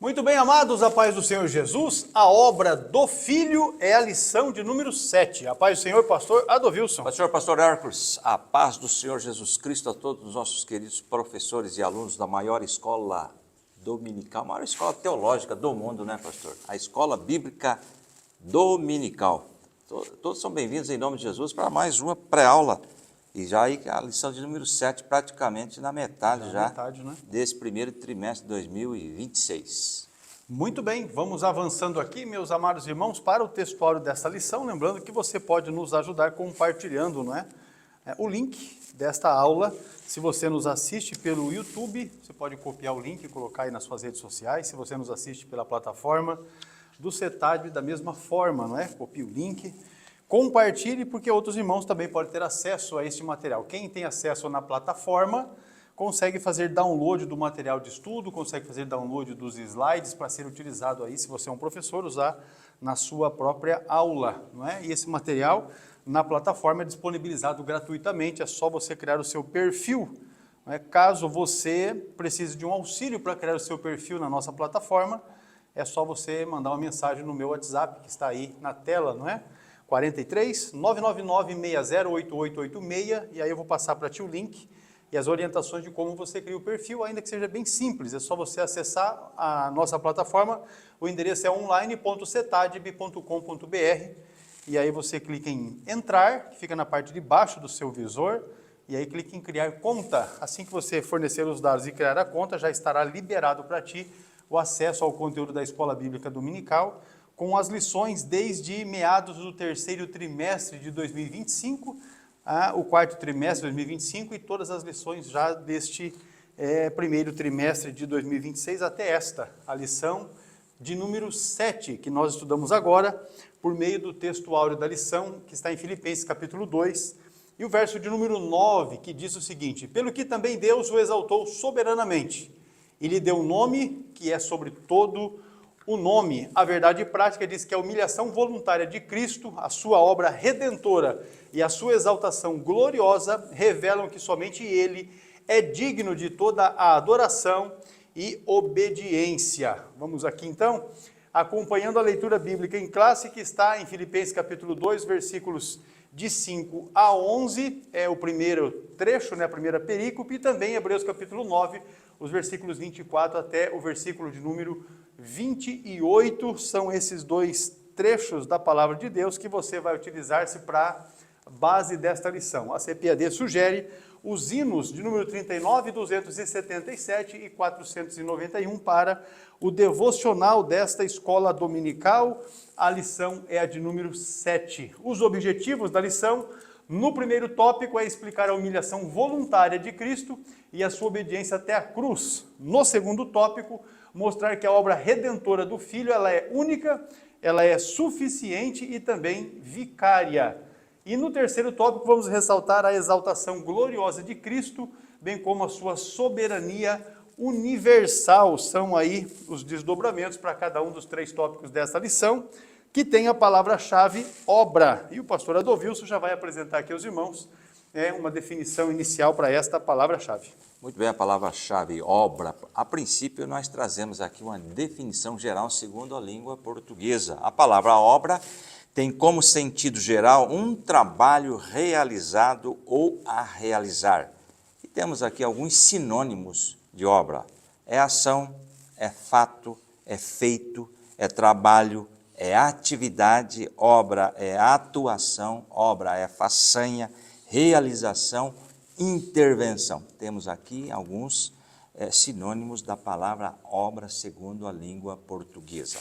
Muito bem, amados, a paz do Senhor Jesus, a obra do Filho é a lição de número 7. A paz do Senhor, pastor Adovilson. Pastor Hércules, a paz do Senhor Jesus Cristo a todos os nossos queridos professores e alunos da maior escola dominical, maior escola teológica do mundo, né, pastor? A escola bíblica dominical. Todos são bem-vindos em nome de Jesus para mais uma pré-aula. E já aí a lição de número 7, praticamente na metade já né? Desse primeiro trimestre de 2026. Muito bem, vamos avançando aqui, meus amados irmãos, para o textuário dessa lição, lembrando que você pode nos ajudar compartilhando, não é? O link desta aula. Se você nos assiste pelo YouTube, você pode copiar o link e colocar aí nas suas redes sociais. Se você nos assiste pela plataforma do CETAD, da mesma forma, não é? Copie o link. Compartilhe, porque outros irmãos também podem ter acesso a este material. Quem tem acesso na plataforma consegue fazer download do material de estudo, consegue fazer download dos slides para ser utilizado aí, se você é um professor, usar na sua própria aula, não é? E esse material na plataforma é disponibilizado gratuitamente, é só você criar o seu perfil, não é? Caso você precise de um auxílio para criar o seu perfil na nossa plataforma, é só você mandar uma mensagem no meu WhatsApp, que está aí na tela, não é? 43 999 60 8886, e aí eu vou passar para ti o link e as orientações de como você cria o perfil, ainda que seja bem simples, é só você acessar a nossa plataforma, o endereço é online.cetadib.com.br, e aí você clica em entrar, que fica na parte de baixo do seu visor, e aí clica em criar conta. Assim que você fornecer os dados e criar a conta, já estará liberado para ti o acesso ao conteúdo da Escola Bíblica Dominical, com as lições desde meados do terceiro trimestre de 2025, o quarto trimestre de 2025 e todas as lições já deste primeiro trimestre de 2026 até esta, a lição de número 7, que nós estudamos agora, por meio do texto áureo da lição, que está em Filipenses capítulo 2, e o verso de número 9, que diz o seguinte: pelo que também Deus o exaltou soberanamente, e lhe deu um nome que é sobre todo o nome. A verdade prática diz que a humilhação voluntária de Cristo, a sua obra redentora e a sua exaltação gloriosa revelam que somente Ele é digno de toda a adoração e obediência. Vamos aqui então, acompanhando a leitura bíblica em classe, que está em Filipenses capítulo 2, versículos de 5 a 11, é o primeiro trecho, né, a primeira perícope, e também Hebreus capítulo 9, os versículos 24 até o versículo de número 28, são esses dois trechos da palavra de Deus que você vai utilizar-se para base desta lição. A CPAD sugere os hinos de número 39, 277 e 491 para o devocional desta escola dominical. A lição é a de número 7. Os objetivos da lição: no primeiro tópico é explicar a humilhação voluntária de Cristo e a sua obediência até a cruz. No segundo tópico, mostrar que a obra redentora do Filho, ela é única, ela é suficiente e também vicária. E no terceiro tópico vamos ressaltar a exaltação gloriosa de Cristo, bem como a sua soberania universal. São aí os desdobramentos para cada um dos três tópicos dessa lição, que tem a palavra-chave obra. E o pastor Adovilson já vai apresentar aqui aos irmãos uma definição inicial para esta palavra-chave. Muito bem, a palavra-chave obra. A princípio, nós trazemos aqui uma definição geral segundo a língua portuguesa. A palavra obra tem como sentido geral um trabalho realizado ou a realizar. E temos aqui alguns sinônimos de obra. É ação, é fato, é feito, é trabalho, é atividade, obra é atuação, obra é façanha, realização, intervenção. Temos aqui alguns sinônimos da palavra obra segundo a língua portuguesa.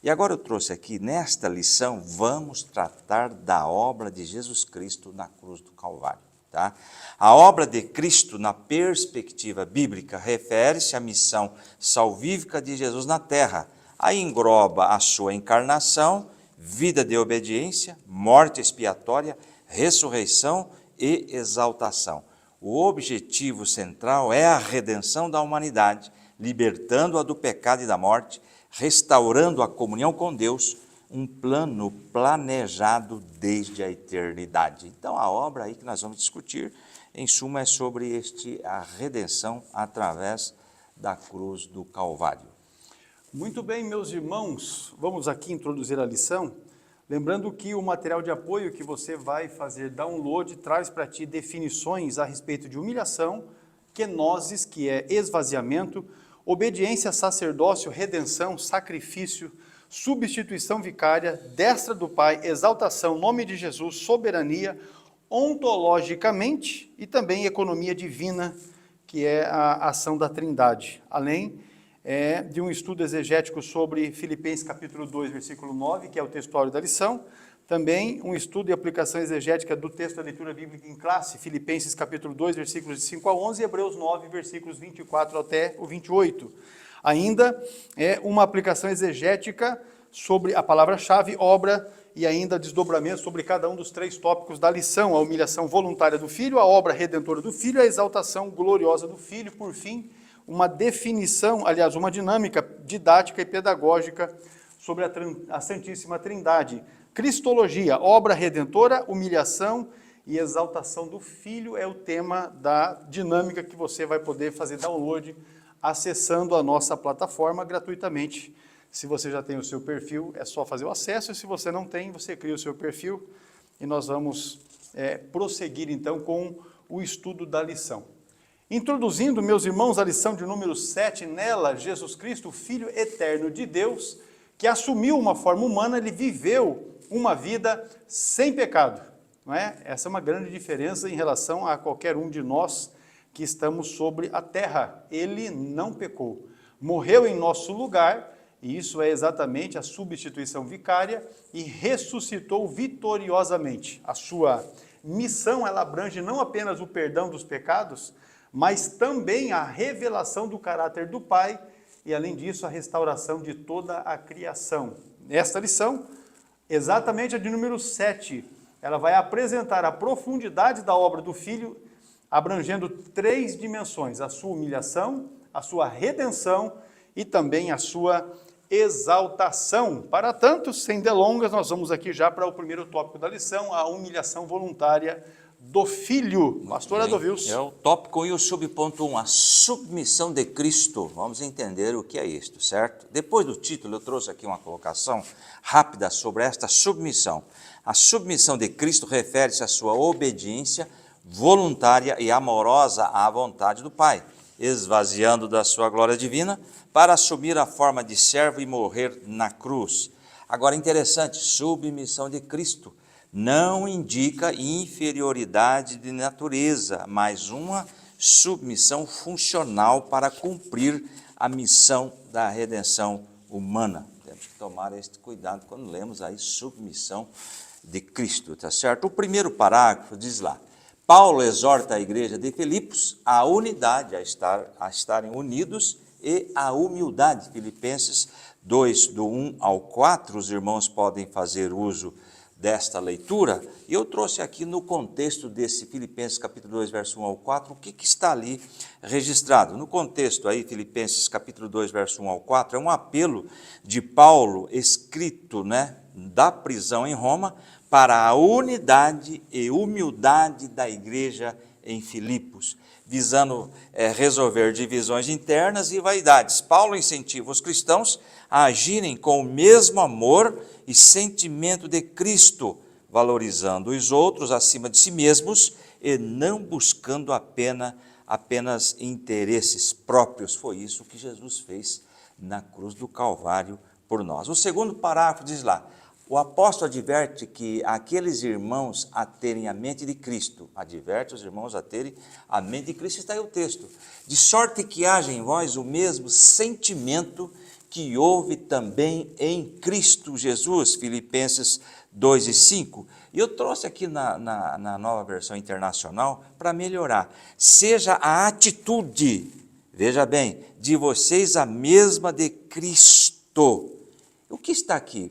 E agora eu trouxe aqui, nesta lição, vamos tratar da obra de Jesus Cristo na cruz do Calvário. Tá? A obra de Cristo, na perspectiva bíblica, refere-se à missão salvífica de Jesus na terra. Aí engloba a sua encarnação, vida de obediência, morte expiatória, ressurreição e exaltação. O objetivo central é a redenção da humanidade, libertando-a do pecado e da morte, restaurando a comunhão com Deus, um plano planejado desde a eternidade. Então, a obra aí que nós vamos discutir, em suma, é sobre a redenção através da cruz do Calvário. Muito bem, meus irmãos, vamos aqui introduzir a lição. Lembrando que o material de apoio que você vai fazer download traz para ti definições a respeito de humilhação, kenosis, que é esvaziamento, obediência, sacerdócio, redenção, sacrifício, substituição vicária, destra do Pai, exaltação, nome de Jesus, soberania, ontologicamente e também economia divina, que é a ação da Trindade. Além de um estudo exegético sobre Filipenses capítulo 2, versículo 9, que é o textuário da lição. Também um estudo e aplicação exegética do texto da leitura bíblica em classe, Filipenses capítulo 2, versículos de 5 a 11, e Hebreus 9, versículos 24 até o 28. Ainda uma aplicação exegética sobre a palavra-chave, obra, e ainda desdobramento sobre cada um dos 3 tópicos da lição: a humilhação voluntária do Filho, a obra redentora do Filho, a exaltação gloriosa do Filho, por fim, uma definição, aliás, uma dinâmica didática e pedagógica sobre a Santíssima Trindade. Cristologia, obra redentora, humilhação e exaltação do Filho é o tema da dinâmica que você vai poder fazer download acessando a nossa plataforma gratuitamente. Se você já tem o seu perfil, é só fazer o acesso, e se você não tem, você cria o seu perfil e nós vamos prosseguir então com o estudo da lição. Introduzindo, meus irmãos, a lição de número 7, nela, Jesus Cristo, o Filho eterno de Deus, que assumiu uma forma humana, ele viveu uma vida sem pecado. Não é? Essa é uma grande diferença em relação a qualquer um de nós que estamos sobre a terra. Ele não pecou, morreu em nosso lugar, e isso é exatamente a substituição vicária, e ressuscitou vitoriosamente. A sua missão, ela abrange não apenas o perdão dos pecados, mas também a revelação do caráter do Pai e, além disso, a restauração de toda a criação. Esta lição, exatamente a de número 7, ela vai apresentar a profundidade da obra do Filho, abrangendo 3 dimensões: a sua humilhação, a sua redenção e também a sua exaltação. Para tanto, sem delongas, nós vamos aqui já para o primeiro tópico da lição, a humilhação voluntária do Filho. Pastor Adovils. É o tópico e o subponto 1, a submissão de Cristo. Vamos entender o que é isto, certo? Depois do título, eu trouxe aqui uma colocação rápida sobre esta submissão. A submissão de Cristo refere-se à sua obediência voluntária e amorosa à vontade do Pai, esvaziando da sua glória divina para assumir a forma de servo e morrer na cruz. Agora, interessante, submissão de Cristo não indica inferioridade de natureza, mas uma submissão funcional para cumprir a missão da redenção humana. Temos que tomar este cuidado quando lemos aí submissão de Cristo, tá certo? O primeiro parágrafo diz lá: Paulo exorta a igreja de Filipos à unidade, a estarem unidos, e à humildade. Filipenses 2, do 1 ao 4, os irmãos podem fazer uso desta leitura, e eu trouxe aqui no contexto desse Filipenses capítulo 2, verso 1 ao 4, o que está ali registrado. No contexto aí, Filipenses capítulo 2, verso 1 ao 4, é um apelo de Paulo, escrito, da prisão em Roma, para a unidade e humildade da igreja em Filipos, visando resolver divisões internas e vaidades. Paulo incentiva os cristãos a agirem com o mesmo amor e sentimento de Cristo, valorizando os outros acima de si mesmos e não buscando apenas interesses próprios. Foi isso que Jesus fez na cruz do Calvário por nós. O segundo parágrafo diz lá: o apóstolo adverte que aqueles irmãos a terem a mente de Cristo, adverte os irmãos a terem a mente de Cristo, está aí o texto, de sorte que haja em vós o mesmo sentimento que houve também em Cristo Jesus, Filipenses 2 e 5. E eu trouxe aqui na nova versão internacional para melhorar. Seja a atitude, veja bem, de vocês a mesma de Cristo. O que está aqui?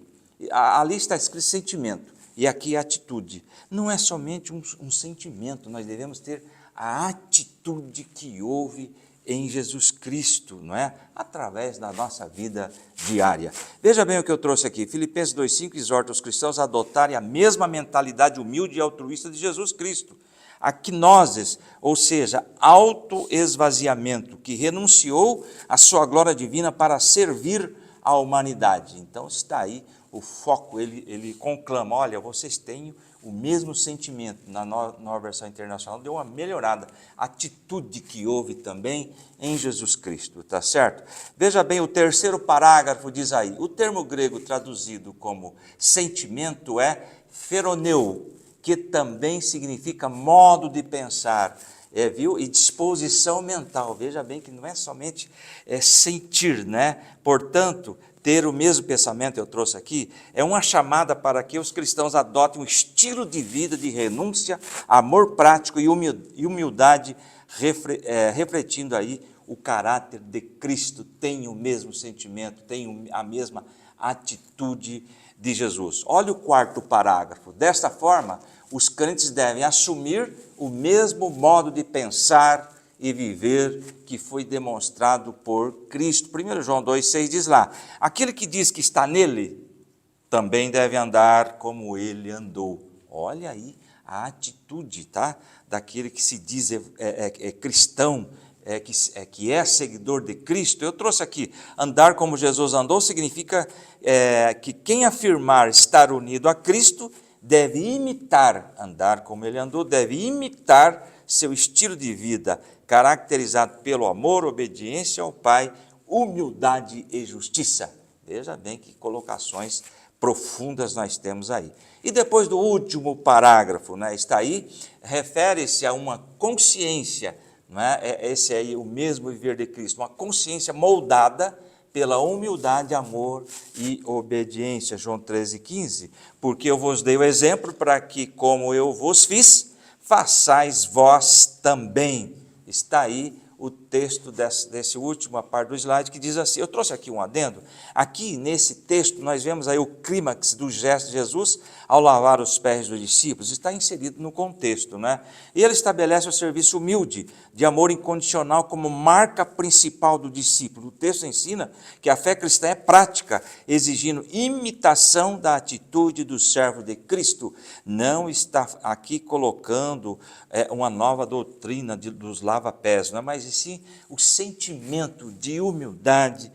Ali está escrito sentimento, e aqui atitude. Não é somente um sentimento, nós devemos ter a atitude que houve em Jesus Cristo, não é? Através da nossa vida diária. Veja bem o que eu trouxe aqui. Filipenses 2,5 exorta os cristãos a adotarem a mesma mentalidade humilde e altruísta de Jesus Cristo. A quinoses, ou seja, autoesvaziamento, que renunciou à sua glória divina para servir à humanidade. Então está aí o foco, ele conclama, olha, vocês têm o mesmo sentimento. Na nova versão internacional deu uma melhorada, a atitude que houve também em Jesus Cristo, tá certo? Veja bem, o terceiro parágrafo diz aí, o termo grego traduzido como sentimento é pheroneu, que também significa modo de pensar, viu? E disposição mental. Veja bem que não é somente sentir, né? Portanto, ter o mesmo pensamento, eu trouxe aqui, é uma chamada para que os cristãos adotem um estilo de vida de renúncia, amor prático e humildade, refletindo aí o caráter de Cristo, tem o mesmo sentimento, tem a mesma atitude de Jesus. Olha o quarto parágrafo. Desta forma, os crentes devem assumir o mesmo modo de pensar e viver que foi demonstrado por Cristo. 1 João 2,6 diz lá, aquele que diz que está nele, também deve andar como ele andou. Olha aí a atitude, tá? Daquele que se diz cristão, que é seguidor de Cristo. Eu trouxe aqui, andar como Jesus andou, significa que quem afirmar estar unido a Cristo, deve imitar, andar como ele andou, deve imitar seu estilo de vida, caracterizado pelo amor, obediência ao Pai, humildade e justiça. Veja bem que colocações profundas nós temos aí. E depois do último parágrafo, né, está aí, refere-se a uma consciência, não é? Esse aí, o mesmo viver de Cristo, uma consciência moldada pela humildade, amor e obediência. João 13,15, porque eu vos dei o exemplo para que, como eu vos fiz, façais vós também. Está aí o texto desse última parte do slide que diz assim, eu trouxe aqui um adendo, aqui nesse texto nós vemos aí o clímax do gesto de Jesus ao lavar os pés dos discípulos, está inserido no contexto, né? E ele estabelece o serviço humilde, de amor incondicional como marca principal do discípulo. O texto ensina que a fé cristã é prática, exigindo imitação da atitude do servo de Cristo. Não está aqui colocando uma nova doutrina dos lava-pés, não é? Mas sim o sentimento de humildade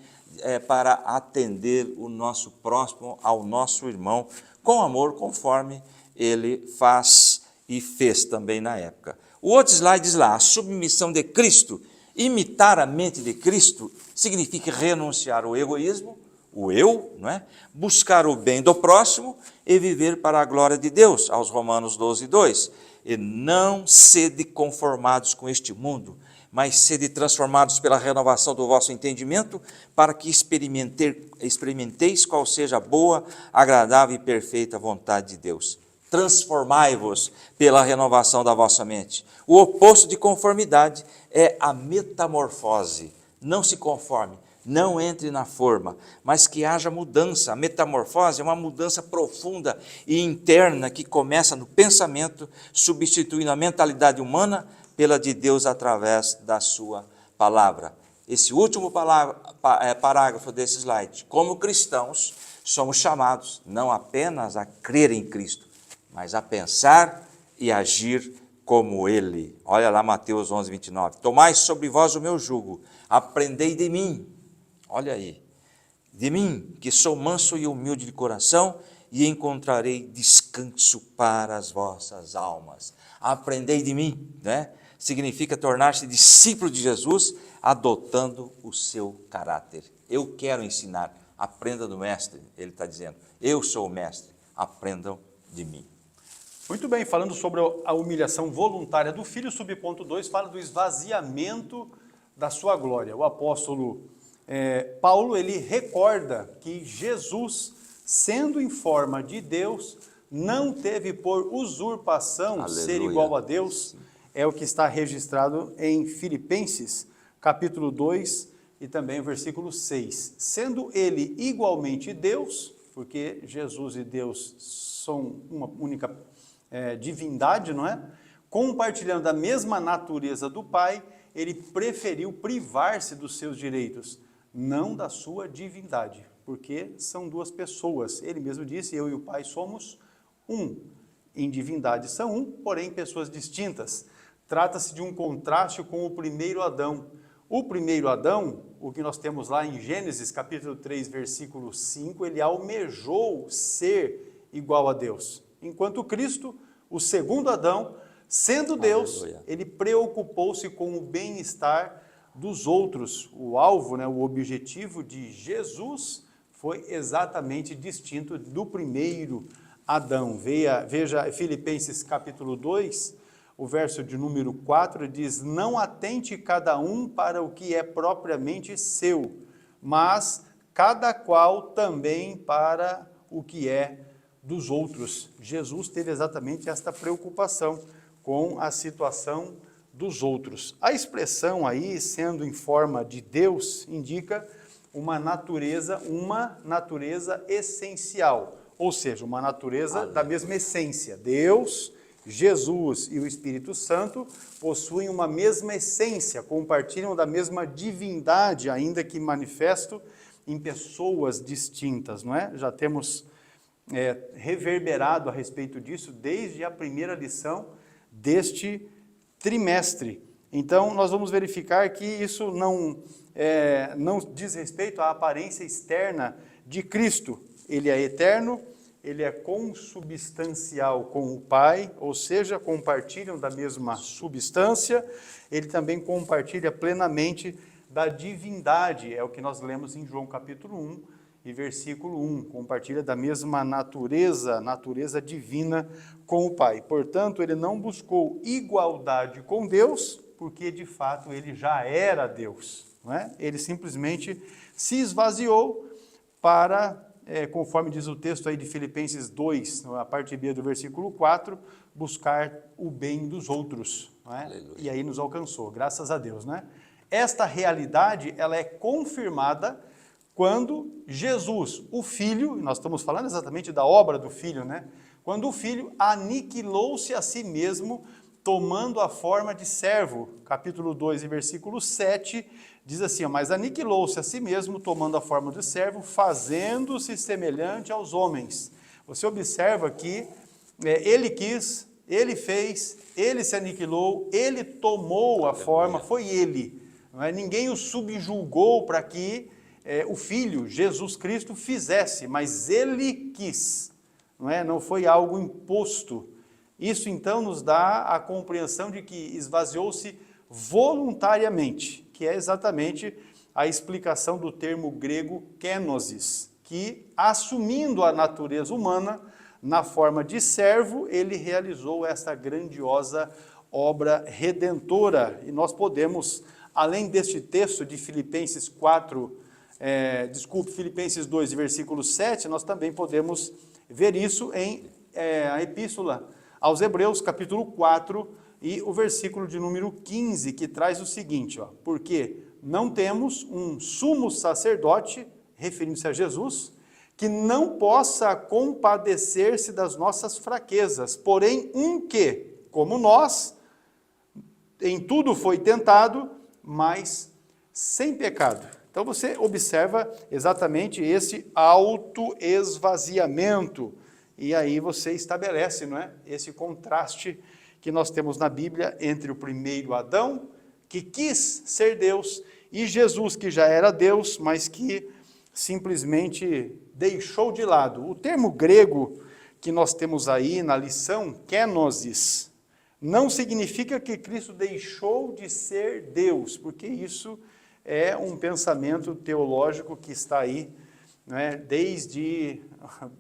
para atender o nosso próximo, ao nosso irmão, com amor, conforme ele faz e fez também na época. O outro slide diz lá, a submissão de Cristo, imitar a mente de Cristo, significa renunciar ao egoísmo, o eu, não é? Buscar o bem do próximo e viver para a glória de Deus, aos Romanos 12:2. E não sede conformados com este mundo, mas sede transformados pela renovação do vosso entendimento, para que experimenteis qual seja a boa, agradável e perfeita vontade de Deus. Transformai-vos pela renovação da vossa mente. O oposto de conformidade é a metamorfose. Não se conforme, não entre na forma, mas que haja mudança. A metamorfose é uma mudança profunda e interna que começa no pensamento, substituindo a mentalidade humana pela de Deus através da sua palavra. Esse último parágrafo desse slide. Como cristãos, somos chamados não apenas a crer em Cristo, mas a pensar e agir como Ele. Olha lá Mateus 11:29. Tomai sobre vós o meu jugo, aprendei de mim. Olha aí. De mim, que sou manso e humilde de coração, e encontrarei descanso para as vossas almas. Aprendei de mim, né? Significa tornar-se discípulo de Jesus, adotando o seu caráter. Eu quero ensinar, aprenda do mestre, ele está dizendo. Eu sou o mestre, aprendam de mim. Muito bem, falando sobre a humilhação voluntária do Filho, subponto 2, fala do esvaziamento da sua glória. O apóstolo Paulo, ele recorda que Jesus, sendo em forma de Deus, não teve por usurpação ser igual a Deus. É o que está registrado em Filipenses, capítulo 2 e também o versículo 6. Sendo ele igualmente Deus, porque Jesus e Deus são uma única divindade, não é? Compartilhando a mesma natureza do Pai, ele preferiu privar-se dos seus direitos, não da sua divindade, porque são duas pessoas. Ele mesmo disse, eu e o Pai somos um. Em divindade são um, porém pessoas distintas. Trata-se de um contraste com o primeiro Adão. O primeiro Adão, o que nós temos lá em Gênesis capítulo 3, versículo 5, ele almejou ser igual a Deus. Enquanto Cristo, o segundo Adão, sendo Deus, Aleluia. ele preocupou-se com o bem-estar dos outros. O alvo, o objetivo de Jesus foi exatamente distinto do primeiro Adão. Veja Filipenses capítulo 2, o verso de número 4 diz: não atente cada um para o que é propriamente seu, mas cada qual também para o que é dos outros. Jesus teve exatamente esta preocupação com a situação dos outros. A expressão aí, sendo em forma de Deus, indica uma natureza essencial, ou seja, uma natureza da mesma essência. Deus, Jesus e o Espírito Santo possuem uma mesma essência, compartilham da mesma divindade, ainda que manifesto em pessoas distintas, não é? Já temos reverberado a respeito disso desde a primeira lição deste trimestre. Então, nós vamos verificar que isso não diz respeito à aparência externa de Cristo. Ele é eterno, ele é consubstancial com o Pai, ou seja, compartilham da mesma substância, ele também compartilha plenamente da divindade, é o que nós lemos em João capítulo 1 e versículo 1, compartilha da mesma natureza divina com o Pai. Portanto, ele não buscou igualdade com Deus, porque de fato ele já era Deus, não é? Ele simplesmente se esvaziou para, conforme diz o texto aí de Filipenses 2, a parte B do versículo 4, buscar o bem dos outros, não é? E aí nos alcançou, graças a Deus, né? Esta realidade, ela é confirmada quando Jesus, o Filho, nós estamos falando exatamente da obra do Filho, né? Quando o Filho aniquilou-se a si mesmo, tomando a forma de servo. Capítulo 2 e versículo 7, diz assim, mas aniquilou-se a si mesmo, tomando a forma de servo, fazendo-se semelhante aos homens. Você observa que ele quis, ele fez, ele se aniquilou, ele tomou a forma, foi ele. Não é? Ninguém o subjulgou para que o Filho, Jesus Cristo, fizesse, mas ele quis, não é? Não foi algo imposto. Isso então nos dá a compreensão de que esvaziou-se voluntariamente, que é exatamente a explicação do termo grego kenosis, que assumindo a natureza humana, na forma de servo, ele realizou essa grandiosa obra redentora. E nós podemos, além deste texto de Filipenses 2, versículo 7, nós também podemos ver isso em a epístola aos Hebreus, capítulo 4, e o versículo de número 15, que traz o seguinte, porque não temos um sumo sacerdote, referindo-se a Jesus, que não possa compadecer-se das nossas fraquezas, porém um que, como nós, em tudo foi tentado, mas sem pecado. Então você observa exatamente esse autoesvaziamento, e aí você estabelece, não é, esse contraste que nós temos na Bíblia entre o primeiro Adão, que quis ser Deus, e Jesus, que já era Deus, mas que simplesmente deixou de lado. O termo grego que nós temos aí na lição, kenosis, não significa que Cristo deixou de ser Deus, porque isso é um pensamento teológico que está aí, né, desde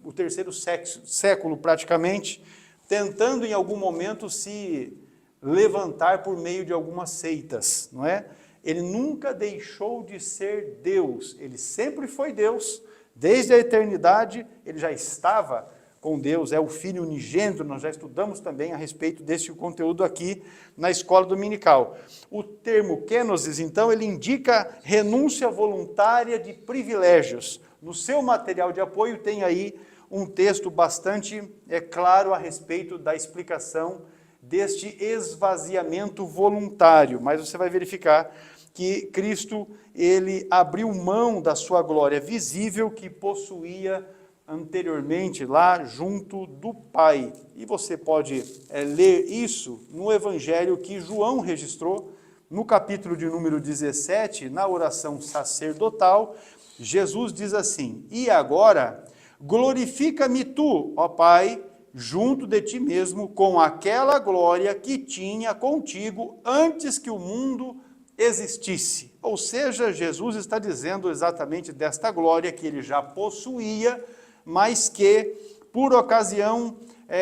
o terceiro século praticamente, tentando em algum momento se levantar por meio de algumas seitas, não é? Ele nunca deixou de ser Deus, ele sempre foi Deus, desde a eternidade ele já estava com Deus, é o Filho unigênito, nós já estudamos também a respeito desse conteúdo aqui na escola dominical. O termo kenosis, então, ele indica renúncia voluntária de privilégios. No seu material de apoio tem aí um texto bastante claro a respeito da explicação deste esvaziamento voluntário, mas você vai verificar que Cristo, ele abriu mão da sua glória visível que possuía anteriormente lá junto do Pai. E você pode ler isso no Evangelho que João registrou, No capítulo de número 17, na oração sacerdotal, Jesus diz assim: e agora, glorifica-me tu, ó Pai, junto de ti mesmo, com aquela glória que tinha contigo antes que o mundo existisse. Ou seja, Jesus está dizendo exatamente desta glória que ele já possuía, mas que, por ocasião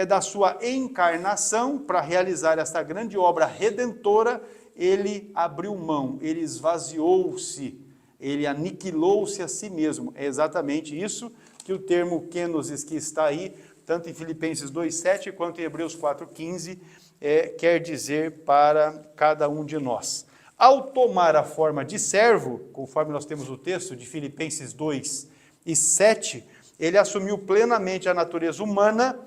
da sua encarnação, para realizar esta grande obra redentora, ele abriu mão, ele esvaziou-se, ele aniquilou-se a si mesmo. É exatamente isso que o termo kenosis, que está aí, tanto em Filipenses 2,7 quanto em Hebreus 4,15, quer dizer para cada um de nós. Ao tomar a forma de servo, conforme nós temos o texto de Filipenses 2:7, ele assumiu plenamente a natureza humana.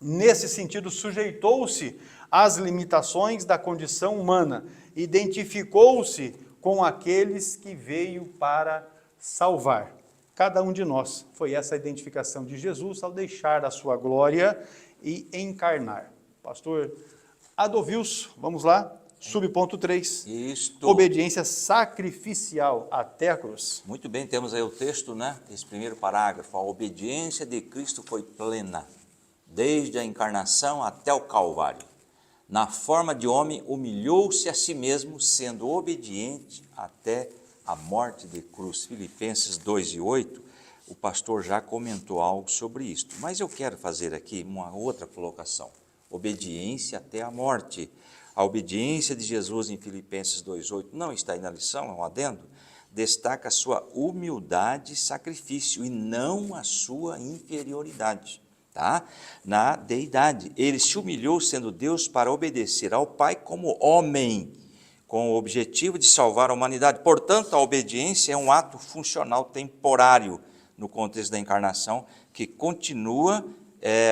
Nesse sentido, sujeitou-se às limitações da condição humana, identificou-se com aqueles que veio para salvar. Cada um de nós, foi essa a identificação de Jesus ao deixar a sua glória e encarnar. Pastor Adovils, vamos lá, subponto 3. Isto. Obediência sacrificial até a cruz. Muito bem, temos aí o texto, né? Esse primeiro parágrafo. A obediência de Cristo foi plena, desde a encarnação até o Calvário. Na forma de homem, humilhou-se a si mesmo, sendo obediente até a morte de cruz. Filipenses 2:8, o pastor já comentou algo sobre isto. Mas eu quero fazer aqui uma outra colocação. Obediência até a morte. A obediência de Jesus em Filipenses 2:8 não está aí na lição, é um adendo. Destaca a sua humildade e sacrifício e não a sua inferioridade. Tá? Na deidade, ele se humilhou sendo Deus para obedecer ao Pai como homem, com o objetivo de salvar a humanidade. Portanto, a obediência é um ato funcional temporário no contexto da encarnação, que continua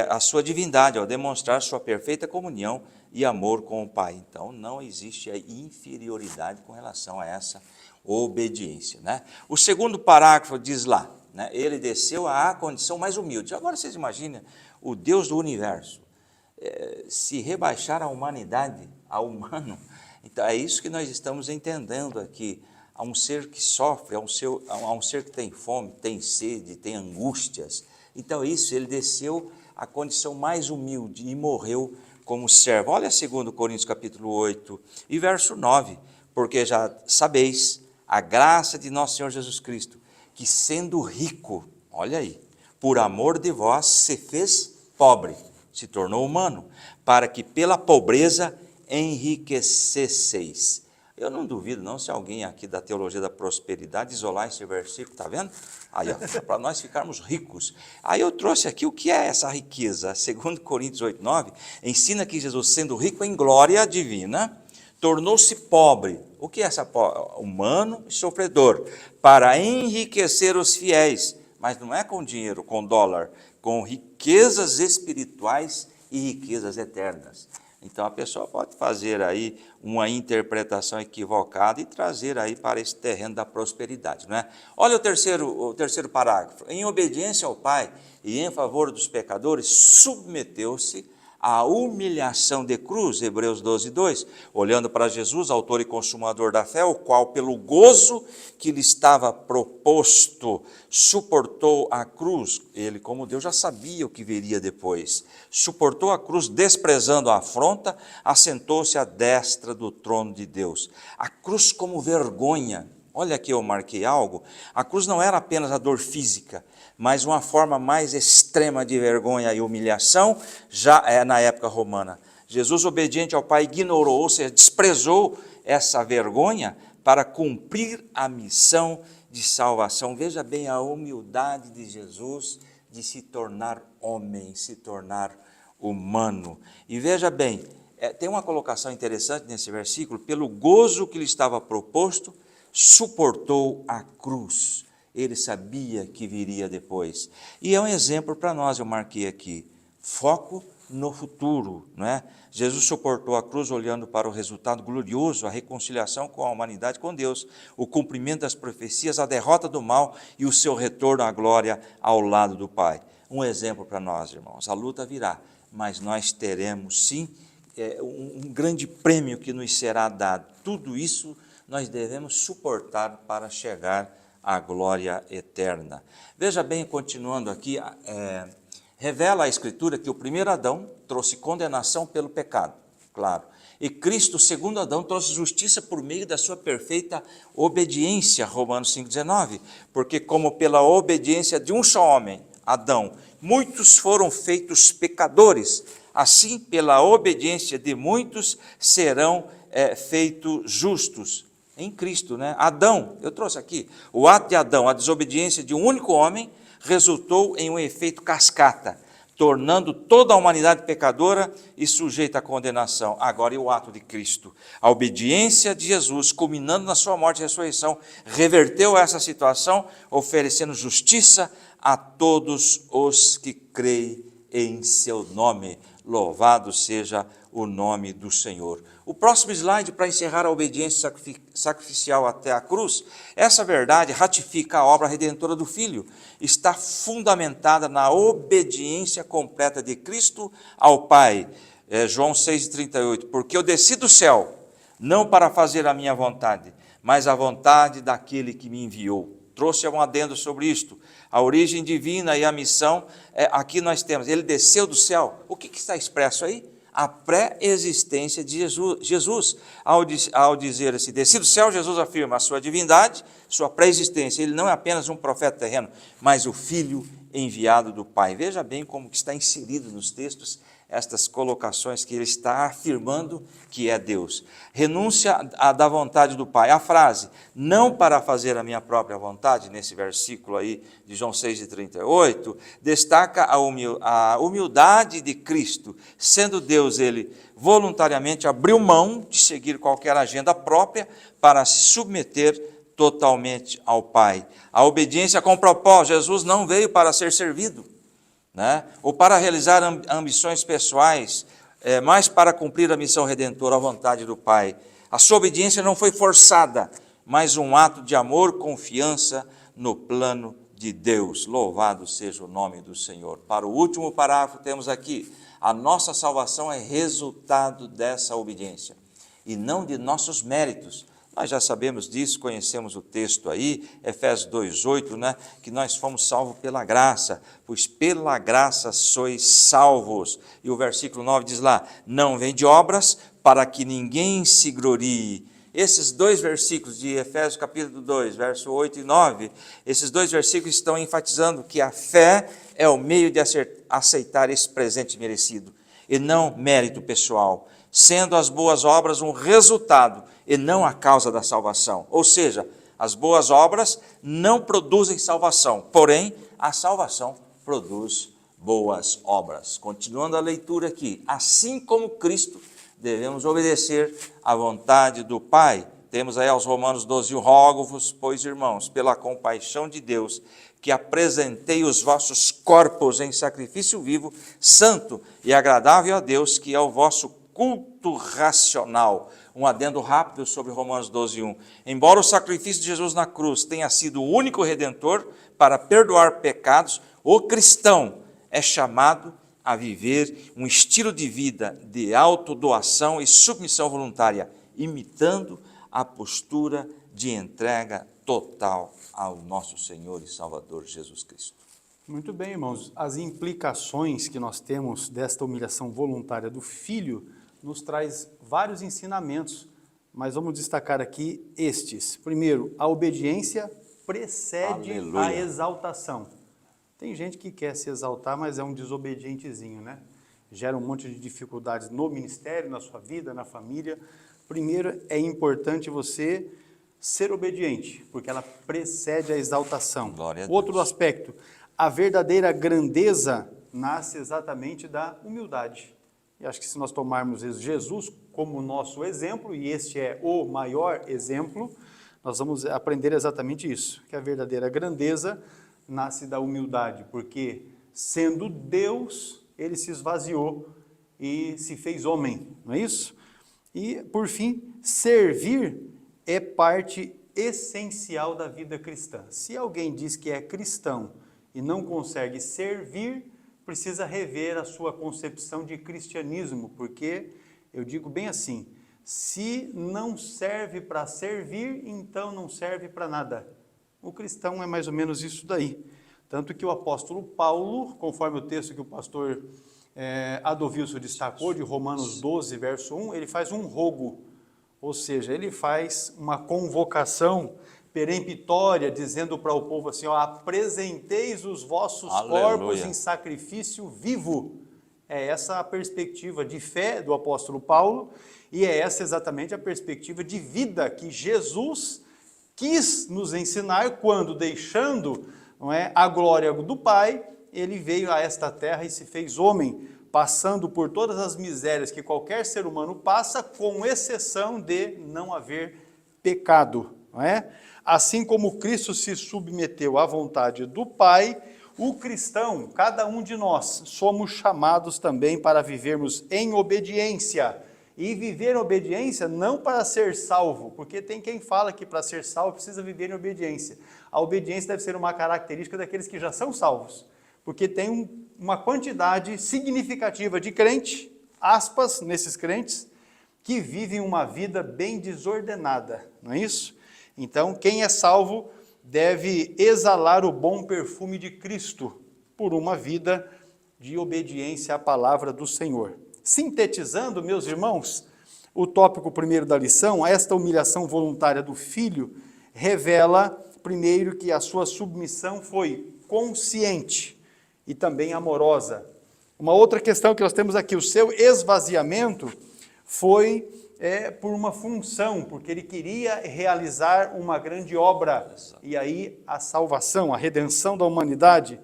a sua divindade ao demonstrar sua perfeita comunhão e amor com o Pai. Então, não existe a inferioridade com relação a essa obediência, né? O segundo parágrafo diz lá, né, ele desceu à condição mais humilde. Agora vocês imaginem o Deus do universo se rebaixar a humanidade, ao humano. Então é isso que nós estamos entendendo aqui. Há um ser que sofre, há um ser que tem fome, tem sede, tem angústias. Então isso, ele desceu à condição mais humilde e morreu como servo. Olha 2 Coríntios capítulo 8 e verso 9. Porque já sabeis a graça de nosso Senhor Jesus Cristo, que sendo rico, olha aí, por amor de vós se fez pobre, se tornou humano, para que pela pobreza enriquecesseis. Eu não duvido não se alguém aqui da teologia da prosperidade isolar esse versículo, está vendo? Aí, para nós ficarmos ricos. Aí eu trouxe aqui o que é essa riqueza. 2 Coríntios 8:9 ensina que Jesus, sendo rico em glória divina, tornou-se pobre. O que é essa pobre? Humano e sofredor, para enriquecer os fiéis, mas não é com dinheiro, com dólar, com riquezas espirituais e riquezas eternas. Então a pessoa pode fazer aí uma interpretação equivocada e trazer aí para esse terreno da prosperidade, não é? Olha o terceiro parágrafo. Em obediência ao Pai e em favor dos pecadores, submeteu-se à humilhação de cruz, Hebreus 12:2, olhando para Jesus, autor e consumador da fé, o qual pelo gozo que lhe estava proposto, suportou a cruz. Ele, como Deus, já sabia o que viria depois. Suportou a cruz, desprezando a afronta, assentou-se à destra do trono de Deus. A cruz como vergonha. Olha aqui, eu marquei algo. A cruz não era apenas a dor física, mas uma forma mais extrema de vergonha e humilhação, já é na época romana. Jesus, obediente ao Pai, ignorou, ou seja, desprezou essa vergonha para cumprir a missão de salvação. Veja bem a humildade de Jesus de se tornar homem, se tornar humano. E veja bem, tem uma colocação interessante nesse versículo: pelo gozo que lhe estava proposto, suportou a cruz. Ele sabia que viria depois. E é um exemplo para nós, eu marquei aqui. Foco no futuro, não é? Jesus suportou a cruz olhando para o resultado glorioso, a reconciliação com a humanidade com Deus, o cumprimento das profecias, a derrota do mal e o seu retorno à glória ao lado do Pai. Um exemplo para nós, irmãos. A luta virá, mas nós teremos sim um grande prêmio que nos será dado. Tudo isso nós devemos suportar para chegar à glória eterna. Veja bem, continuando aqui, revela a Escritura que o primeiro Adão trouxe condenação pelo pecado, claro. E Cristo, o segundo Adão, trouxe justiça por meio da sua perfeita obediência, Romanos 5,19. Porque como pela obediência de um só homem, Adão, muitos foram feitos pecadores, assim pela obediência de muitos serão feitos justos. Em Cristo, né? Adão, eu trouxe aqui, o ato de Adão, a desobediência de um único homem, resultou em um efeito cascata, tornando toda a humanidade pecadora e sujeita à condenação. Agora, e o ato de Cristo? A obediência de Jesus, culminando na sua morte e ressurreição, reverteu essa situação, oferecendo justiça a todos os que creem em seu nome. Louvado seja o nome do Senhor. O próximo slide, para encerrar a obediência sacrificial até a cruz, essa verdade ratifica a obra redentora do Filho, está fundamentada na obediência completa de Cristo ao Pai. João 6,38, porque eu desci do céu, não para fazer a minha vontade, mas a vontade daquele que me enviou. Trouxe um adendo sobre isto, a origem divina e a missão, aqui nós temos, ele desceu do céu. O que está expresso aí? A pré-existência de Jesus. Ao dizer assim, desci do céu, Jesus afirma a sua divindade, sua pré-existência. Ele não é apenas um profeta terreno, mas o Filho enviado do Pai. Veja bem como que está inserido nos textos estas colocações que ele está afirmando que é Deus. Renúncia da vontade do Pai. A frase, não para fazer a minha própria vontade, nesse versículo aí de João 6,38, destaca a humildade de Cristo. Sendo Deus, ele voluntariamente abriu mão de seguir qualquer agenda própria para se submeter totalmente ao Pai. A obediência com propósito. Jesus não veio para ser servido, né? Ou para realizar ambições pessoais, mas para cumprir a missão redentora, a vontade do Pai. A sua obediência não foi forçada, mas um ato de amor, confiança no plano de Deus. Louvado seja o nome do Senhor. Para o último parágrafo temos aqui, a nossa salvação é resultado dessa obediência, e não de nossos méritos. Nós já sabemos disso, conhecemos o texto aí, Efésios 2,8, né? Que nós fomos salvos pela graça, pois pela graça sois salvos. E o versículo 9 diz lá, não vem de obras, para que ninguém se glorie. Esses dois versículos de Efésios capítulo 2, verso 8 e 9, esses dois versículos estão enfatizando que a fé é o meio de aceitar esse presente merecido, e não mérito pessoal, sendo as boas obras um resultado e não a causa da salvação. Ou seja, as boas obras não produzem salvação, porém, a salvação produz boas obras. Continuando a leitura aqui, assim como Cristo, devemos obedecer à vontade do Pai. Temos aí aos Romanos 12, rogo-vos, pois, irmãos, pela compaixão de Deus, que apresentei os vossos corpos em sacrifício vivo, santo e agradável a Deus, que é o vosso culto racional. Um adendo rápido sobre Romanos 12:1. Embora o sacrifício de Jesus na cruz tenha sido o único redentor para perdoar pecados, o cristão é chamado a viver um estilo de vida de autodoação e submissão voluntária, imitando a postura de entrega total ao nosso Senhor e Salvador Jesus Cristo. Muito bem, irmãos. As implicações que nós temos desta humilhação voluntária do Filho nos traz vários ensinamentos, mas vamos destacar aqui estes. Primeiro, a obediência precede a exaltação. Tem gente que quer se exaltar, mas é um desobedientezinho, né? Gera um monte de dificuldades no ministério, na sua vida, na família. Primeiro, é importante você ser obediente, porque ela precede a exaltação. Glória a Deus. Outro aspecto, a verdadeira grandeza nasce exatamente da humildade. E acho que se nós tomarmos Jesus como nosso exemplo, e este é o maior exemplo, nós vamos aprender exatamente isso, que a verdadeira grandeza nasce da humildade, porque sendo Deus, ele se esvaziou e se fez homem, não é isso? E, por fim, servir é parte essencial da vida cristã. Se alguém diz que é cristão e não consegue servir, precisa rever a sua concepção de cristianismo, porque Eu digo bem assim, se não serve para servir, então não serve para nada. O cristão é mais ou menos isso daí. Tanto que o apóstolo Paulo, conforme o texto que o pastor Adovilson destacou, de Romanos 12, verso 1, ele faz um rogo, ou seja, ele faz uma convocação peremptória, dizendo para o povo assim, ó, apresenteis os vossos corpos em sacrifício vivo. É essa a perspectiva de fé do apóstolo Paulo, e é essa exatamente a perspectiva de vida que Jesus quis nos ensinar quando, deixando, não é, a glória do Pai, ele veio a esta terra e se fez homem, passando por todas as misérias que qualquer ser humano passa, com exceção de não haver pecado, não é? Assim como Cristo se submeteu à vontade do Pai, o cristão, cada um de nós, somos chamados também para vivermos em obediência. E viver em obediência não para ser salvo, porque tem quem fala que para ser salvo precisa viver em obediência. A obediência deve ser uma característica daqueles que já são salvos, porque tem uma quantidade significativa de crente, aspas, nesses crentes, que vivem uma vida bem desordenada, não é isso? Então, quem é salvo deve exalar o bom perfume de Cristo por uma vida de obediência à palavra do Senhor. Sintetizando, meus irmãos, o tópico primeiro da lição, esta humilhação voluntária do filho revela, primeiro, que a sua submissão foi consciente e também amorosa. Uma outra questão que nós temos aqui, o seu esvaziamento foi por uma função, porque ele queria realizar uma grande obra, e aí a salvação, a redenção da humanidade,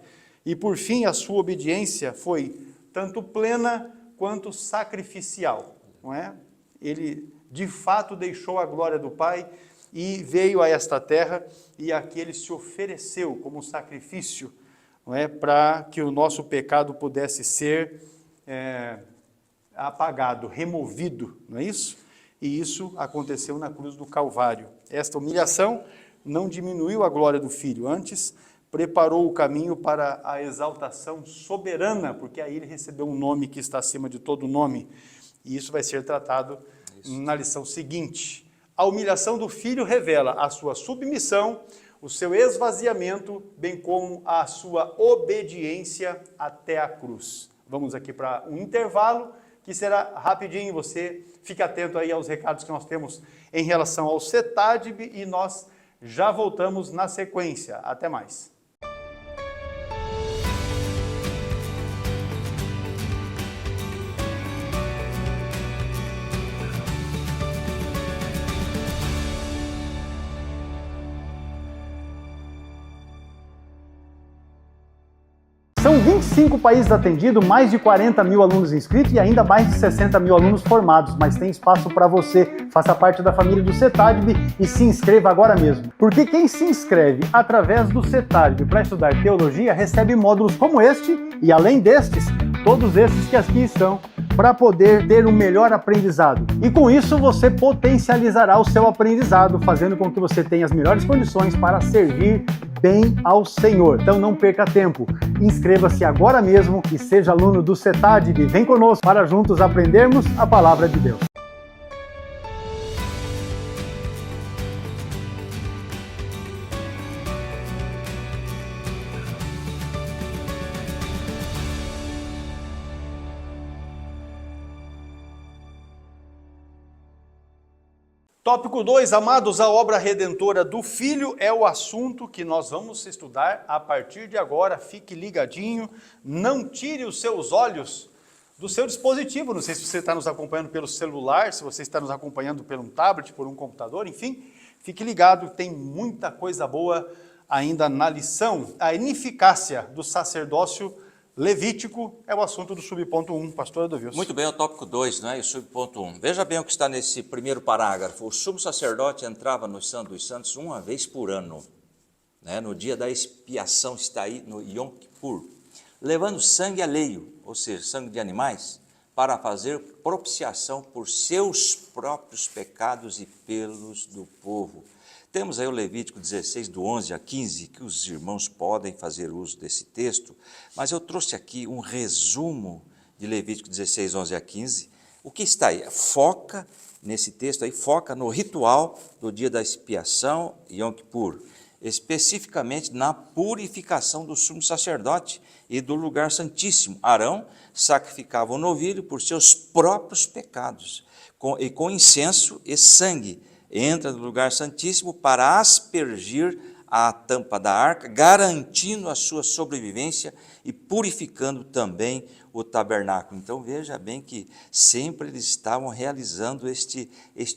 e por fim a sua obediência foi tanto plena quanto sacrificial, não é? Ele de fato deixou a glória do Pai e veio a esta terra, e aqui ele se ofereceu como sacrifício, não é? Para que o nosso pecado pudesse ser apagado, removido, não é isso? E isso aconteceu na cruz do Calvário. Esta humilhação não diminuiu a glória do Filho, antes preparou o caminho para a exaltação soberana, porque aí ele recebeu um nome que está acima de todo nome. E isso vai ser tratado na lição seguinte. A humilhação do Filho revela a sua submissão, o seu esvaziamento, bem como a sua obediência até a cruz. Vamos aqui para um intervalo, que será rapidinho, você fique atento aí aos recados que nós temos em relação ao CETADB e nós já voltamos na sequência. Até mais. São 25 países atendidos, mais de 40 mil alunos inscritos e ainda mais de 60 mil alunos formados, mas tem espaço para você. Faça parte da família do CETADB e se inscreva agora mesmo. Porque quem se inscreve através do CETADB para estudar teologia recebe módulos como este e, além destes, todos esses que aqui estão, para poder ter um melhor aprendizado. E com isso você potencializará o seu aprendizado, fazendo com que você tenha as melhores condições para servir bem ao Senhor. Então não perca tempo. Inscreva-se agora mesmo e seja aluno do CETADB. Vem conosco para juntos aprendermos a palavra de Deus. Tópico 2, amados, a obra redentora do Filho é o assunto que nós vamos estudar a partir de agora. Fique ligadinho, não tire os seus olhos do seu dispositivo. Não sei se você está nos acompanhando pelo celular, se você está nos acompanhando por um tablet, por um computador, enfim. Fique ligado, tem muita coisa boa ainda na lição. A ineficácia do sacerdócio levítico é o assunto do subponto 1, pastor Adovilson. Muito bem, o tópico 2, não é? O subponto 1. Veja bem o que está nesse primeiro parágrafo. O sumo sacerdote entrava no Santo dos Santos uma vez por ano, né? No dia da expiação, está aí no Yom Kippur, levando sangue alheio, ou seja, sangue de animais, para fazer propiciação por seus próprios pecados e pelos do povo. Temos aí o Levítico 16, do 11 a 15, que os irmãos podem fazer uso desse texto, mas eu trouxe aqui um resumo de Levítico 16, 11 a 15, O que está aí? Foca, nesse texto aí, foca no ritual do dia da expiação, Yom Kippur, especificamente na purificação do sumo sacerdote e do lugar santíssimo. Arão sacrificava o novilho por seus próprios pecados, e com incenso e sangue, entra no lugar santíssimo para aspergir a tampa da arca, garantindo a sua sobrevivência e purificando também o tabernáculo. Então veja bem que sempre eles estavam realizando este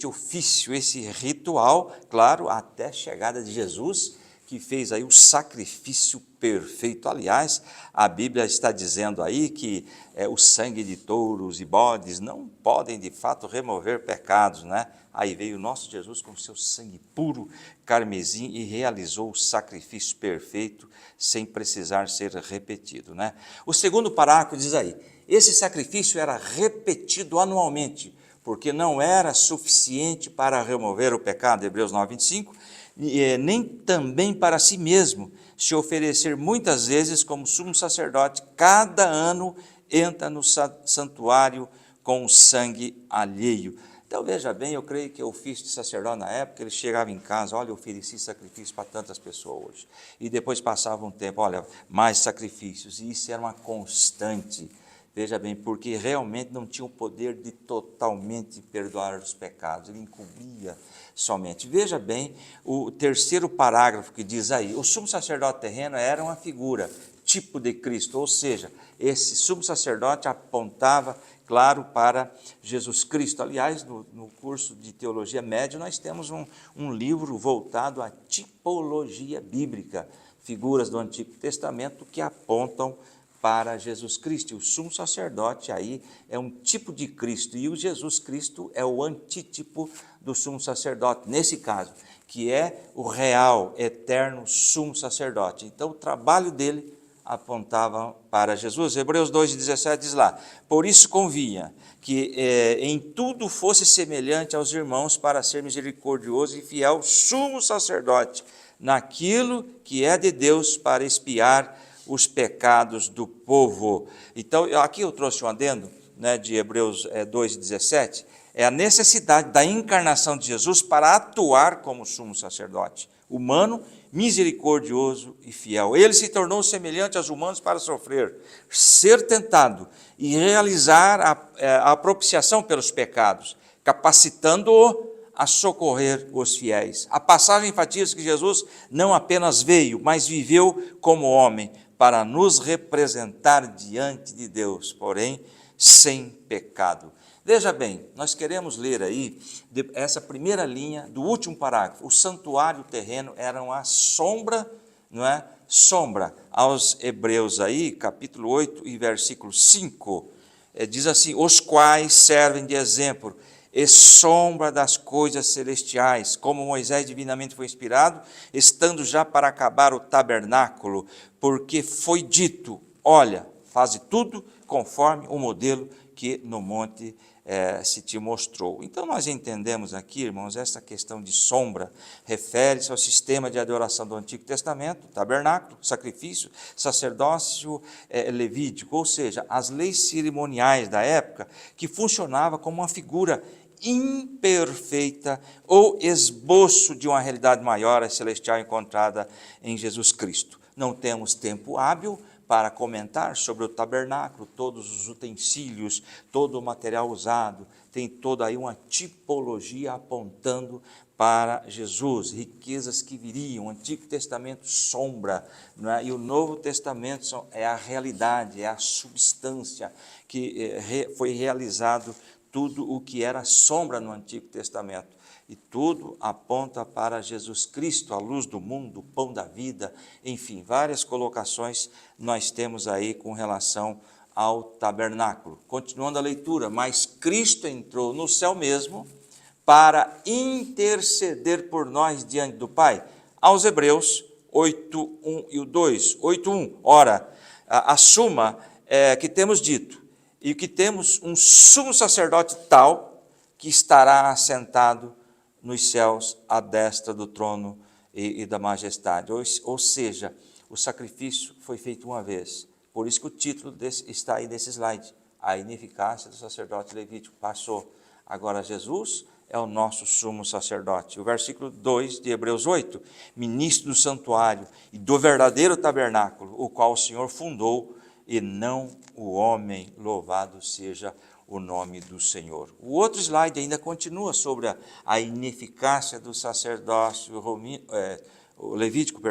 ofício, esse ritual, claro, até a chegada de Jesus, que fez aí o sacrifício perfeito. Aliás, a Bíblia está dizendo aí que o sangue de touros e bodes não podem de fato remover pecados, né? Aí veio o nosso Jesus com seu sangue puro, carmesim, e realizou o sacrifício perfeito sem precisar ser repetido, né? O segundo parágrafo diz aí, esse sacrifício era repetido anualmente, porque não era suficiente para remover o pecado, Hebreus 9:25, nem também para si mesmo se oferecer muitas vezes como sumo sacerdote, cada ano entra no santuário com o sangue alheio. Então veja bem, eu creio que o ofício de sacerdote na época, ele chegava em casa, olha, eu ofereci sacrifício para tantas pessoas hoje, e depois passava um tempo, olha, mais sacrifícios, e isso era uma constante. Veja bem, porque realmente não tinha o poder de totalmente perdoar os pecados, ele encobria somente. Veja bem o terceiro parágrafo que diz aí, o sumo sacerdote terreno era uma figura, tipo de Cristo, ou seja, esse sumo sacerdote apontava, claro, para Jesus Cristo. Aliás, no curso de Teologia Média, nós temos um livro voltado à tipologia bíblica, figuras do Antigo Testamento que apontam para Jesus Cristo. E o sumo sacerdote aí é um tipo de Cristo, e o Jesus Cristo é o antítipo do sumo sacerdote, nesse caso, que é o real, eterno sumo sacerdote. Então, o trabalho dele apontava para Jesus. Hebreus 2:17 diz lá, por isso convinha que em tudo fosse semelhante aos irmãos para ser misericordioso e fiel sumo sacerdote, naquilo que é de Deus para expiar os pecados do povo. Então, aqui eu trouxe um adendo, né, de Hebreus 2:17, é a necessidade da encarnação de Jesus para atuar como sumo sacerdote, humano, misericordioso e fiel. Ele se tornou semelhante aos humanos para sofrer, ser tentado e realizar a propiciação pelos pecados, capacitando-o a socorrer os fiéis. A passagem enfatiza que Jesus não apenas veio, mas viveu como homem, para nos representar diante de Deus, porém, sem pecado. Veja bem, nós queremos ler aí essa primeira linha do último parágrafo. O santuário terreno era uma sombra, não é? Sombra aos Hebreus aí, capítulo 8 e versículo 5, diz assim, os quais servem de exemplo e sombra das coisas celestiais, como Moisés divinamente foi inspirado, estando já para acabar o tabernáculo, porque foi dito, olha, faze tudo conforme o modelo que no monte se te mostrou. Então nós entendemos aqui, irmãos, essa questão de sombra refere-se ao sistema de adoração do Antigo Testamento, tabernáculo, sacrifício, sacerdócio levítico, ou seja, as leis cerimoniais da época, que funcionava como uma figura imperfeita ou esboço de uma realidade maior, a celestial, encontrada em Jesus Cristo. Não temos tempo hábil para comentar sobre o tabernáculo, todos os utensílios, todo o material usado, tem toda aí uma tipologia apontando para Jesus, riquezas que viriam, o Antigo Testamento sombra, não é? E o Novo Testamento é a realidade, é a substância que foi realizado tudo o que era sombra no Antigo Testamento. E tudo aponta para Jesus Cristo, a luz do mundo, o pão da vida, enfim, várias colocações nós temos aí com relação ao tabernáculo. Continuando a leitura, mas Cristo entrou no céu mesmo para interceder por nós diante do Pai. Aos Hebreus 8:1 e o 2, 8:1, ora, assuma que temos dito, e que temos um sumo sacerdote tal que estará assentado nos céus à destra do trono e da majestade. Ou seja, o sacrifício foi feito uma vez. Por isso que o título está aí nesse slide. a ineficácia do sacerdote levítico passou. Agora Jesus é o nosso sumo sacerdote. O versículo 2 de Hebreus 8, ministro do santuário e do verdadeiro tabernáculo, o qual o Senhor fundou, e não o homem, louvado seja o nome do Senhor. O outro slide ainda continua sobre a ineficácia do sacerdócio levítico,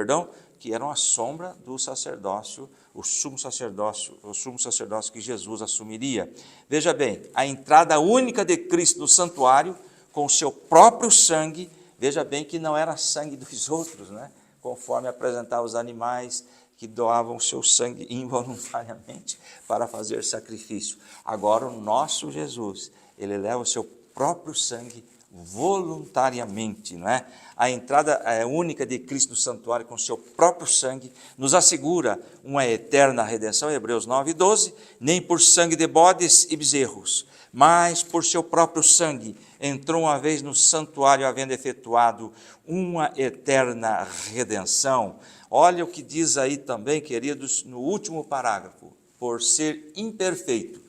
que era uma sombra do sacerdócio, o sumo sacerdócio que Jesus assumiria. Veja bem, a entrada única de Cristo no santuário, com o seu próprio sangue, veja bem que não era sangue dos outros, né? Conforme apresentava os animais que doavam o seu sangue involuntariamente para fazer sacrifício. Agora o nosso Jesus, ele leva o seu próprio sangue voluntariamente, não é? A entrada única de Cristo no santuário com seu próprio sangue nos assegura uma eterna redenção, Hebreus 9:12, nem por sangue de bodes e bezerros, mas por seu próprio sangue entrou uma vez no santuário, havendo efetuado uma eterna redenção. Olha o que diz aí também, queridos, no último parágrafo: por ser imperfeito,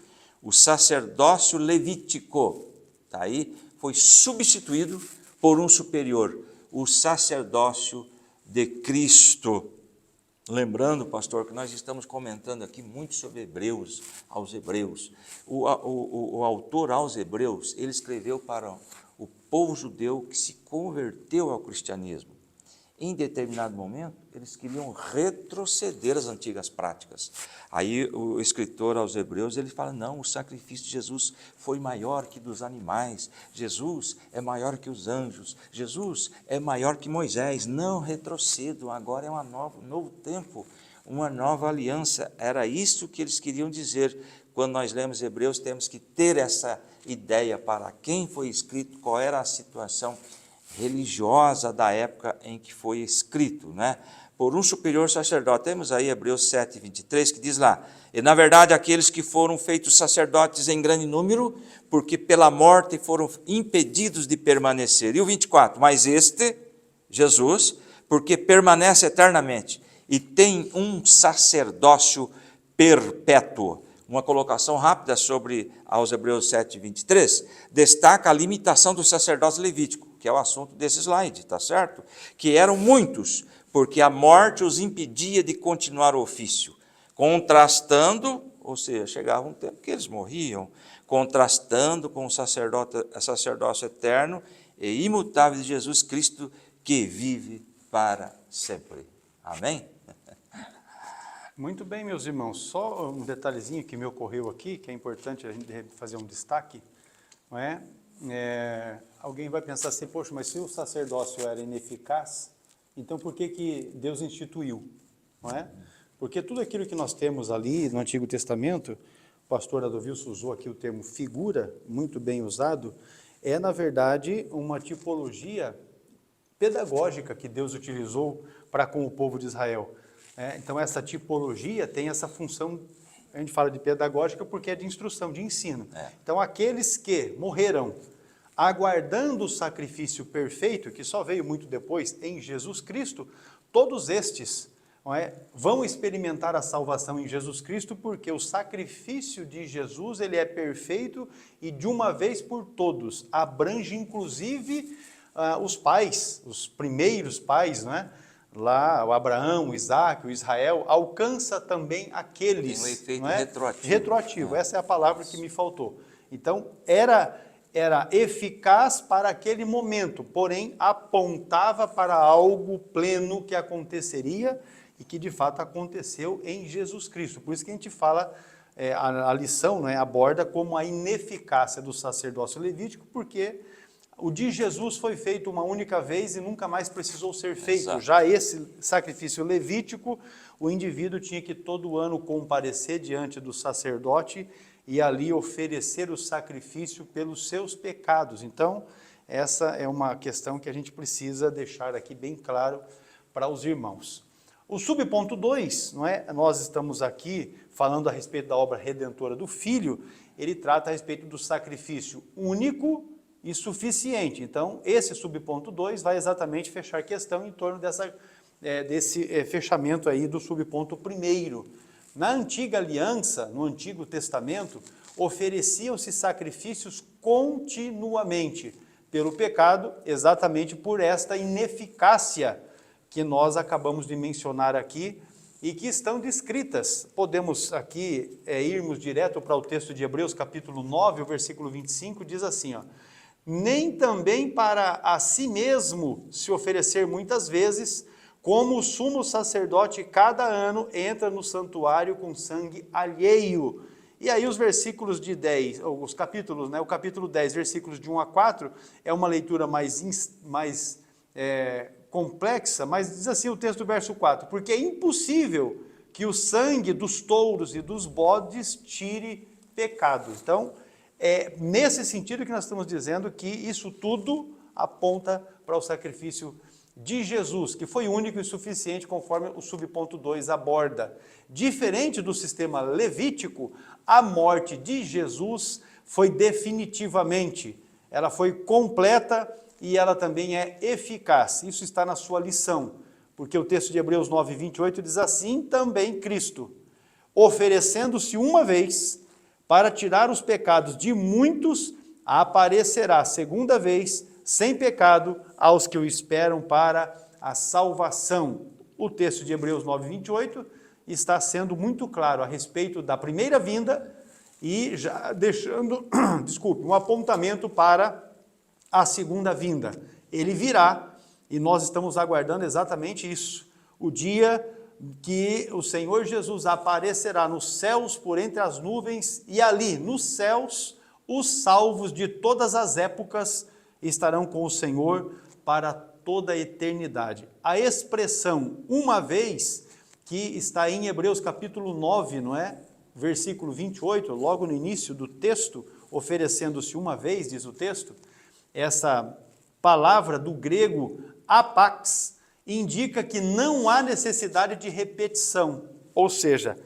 o sacerdócio levítico, está aí, foi substituído por um superior, o sacerdócio de Cristo. Lembrando, pastor, que nós estamos comentando aqui muito sobre Hebreus, aos Hebreus. O autor aos Hebreus, ele escreveu para o povo judeu que se converteu ao cristianismo. Em determinado momento, eles queriam retroceder às antigas práticas. Aí o escritor aos Hebreus, ele fala, não, o sacrifício de Jesus foi maior que dos animais, Jesus é maior que os anjos, Jesus é maior que Moisés, não retrocedam, agora é um novo tempo, uma nova aliança. Era isso que eles queriam dizer. Quando nós lemos Hebreus, temos que ter essa ideia para quem foi escrito, qual era a situação religiosa da época em que foi escrito, né? Por um superior sacerdote. Temos aí Hebreus 7:23, que diz lá, e na verdade aqueles que foram feitos sacerdotes em grande número, porque pela morte foram impedidos de permanecer. E o 24, mas este, Jesus, porque permanece eternamente e tem um sacerdócio perpétuo. Uma colocação rápida sobre aos Hebreus 7:23, destaca a limitação do sacerdócio levítico, que é o assunto desse slide, tá certo? Que eram muitos, porque a morte os impedia de continuar o ofício, contrastando, ou seja, chegava um tempo que eles morriam, contrastando com o sacerdócio eterno e imutável de Jesus Cristo, que vive para sempre. Amém? Muito bem, meus irmãos. Só um detalhezinho que me ocorreu aqui, que é importante a gente fazer um destaque, não é? Alguém vai pensar assim, poxa, mas se o sacerdócio era ineficaz, então por que Deus instituiu? Não é? Porque tudo aquilo que nós temos ali no Antigo Testamento, o pastor Adilson usou aqui o termo figura, muito bem usado, é na verdade uma tipologia pedagógica que Deus utilizou para com o povo de Israel. Então essa tipologia tem essa função, a gente fala de pedagógica porque é de instrução, de ensino. Então aqueles que morrerão aguardando o sacrifício perfeito, que só veio muito depois em Jesus Cristo, todos estes vão experimentar a salvação em Jesus Cristo, porque o sacrifício de Jesus ele é perfeito e de uma vez por todos, abrange inclusive os pais, os primeiros pais, não é? Lá o Abraão, o Isaac, o Israel, alcança também aqueles. Tem um efeito não é? retroativo. Retroativo, essa é a palavra que me faltou. Então, era eficaz para aquele momento, porém apontava para algo pleno que aconteceria e que de fato aconteceu em Jesus Cristo. Por isso que a gente fala, a lição aborda como a ineficácia do sacerdócio levítico, porque o de Jesus foi feito uma única vez e nunca mais precisou ser feito. Exato. Já esse sacrifício levítico, o indivíduo tinha que todo ano comparecer diante do sacerdote e ali oferecer o sacrifício pelos seus pecados. Então, essa é uma questão que a gente precisa deixar aqui bem claro para os irmãos. O subponto 2, nós estamos aqui falando a respeito da obra redentora do Filho, ele trata a respeito do sacrifício único e suficiente. Então, esse subponto 2 vai exatamente fechar a questão em torno desse fechamento aí do subponto 1º. Na antiga aliança, no Antigo Testamento, ofereciam-se sacrifícios continuamente pelo pecado, exatamente por esta ineficácia que nós acabamos de mencionar aqui e que estão descritas. Podemos aqui irmos direto para o texto de Hebreus, capítulo 9, o versículo 25, diz assim, ó, nem também para a si mesmo se oferecer muitas vezes, como o sumo sacerdote cada ano entra no santuário com sangue alheio. E aí os versículos de 10, os capítulos, o capítulo 10, versículos de 1 a 4, é uma leitura mais complexa, mas diz assim o texto do verso 4, porque é impossível que o sangue dos touros e dos bodes tire pecado. Então, é nesse sentido que nós estamos dizendo que isso tudo aponta para o sacrifício de Jesus, que foi único e suficiente, conforme o subponto 2 aborda. Diferente do sistema levítico, a morte de Jesus foi definitivamente, ela foi completa e ela também é eficaz. Isso está na sua lição, porque o texto de Hebreus 9, 28 diz assim, também Cristo, oferecendo-se uma vez para tirar os pecados de muitos, aparecerá segunda vez, sem pecado, aos que o esperam para a salvação. O texto de Hebreus 9, 28 está sendo muito claro a respeito da primeira vinda e já deixando, um apontamento para a segunda vinda. Ele virá e nós estamos aguardando exatamente isso. O dia que o Senhor Jesus aparecerá nos céus por entre as nuvens e ali, nos céus, os salvos de todas as épocas estarão com o Senhor para toda a eternidade. A expressão uma vez, que está em Hebreus capítulo 9, não é? Versículo 28, logo no início do texto, oferecendo-se uma vez, diz o texto, essa palavra do grego apax, indica que não há necessidade de repetição, ou seja,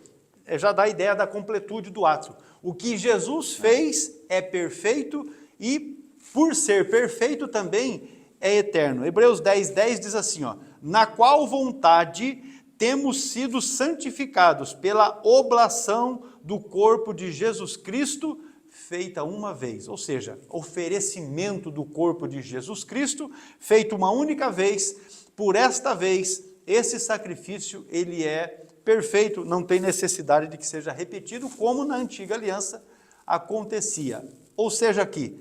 já dá a ideia da completude do ato. O que Jesus fez é perfeito e, por ser perfeito, também é eterno. Hebreus 10, 10 diz assim, ó, na qual vontade temos sido santificados pela oblação do corpo de Jesus Cristo, feita uma vez, ou seja, oferecimento do corpo de Jesus Cristo, feito uma única vez. Por esta vez, esse sacrifício, ele é perfeito, não tem necessidade de que seja repetido, como na antiga aliança acontecia. Ou seja, aqui,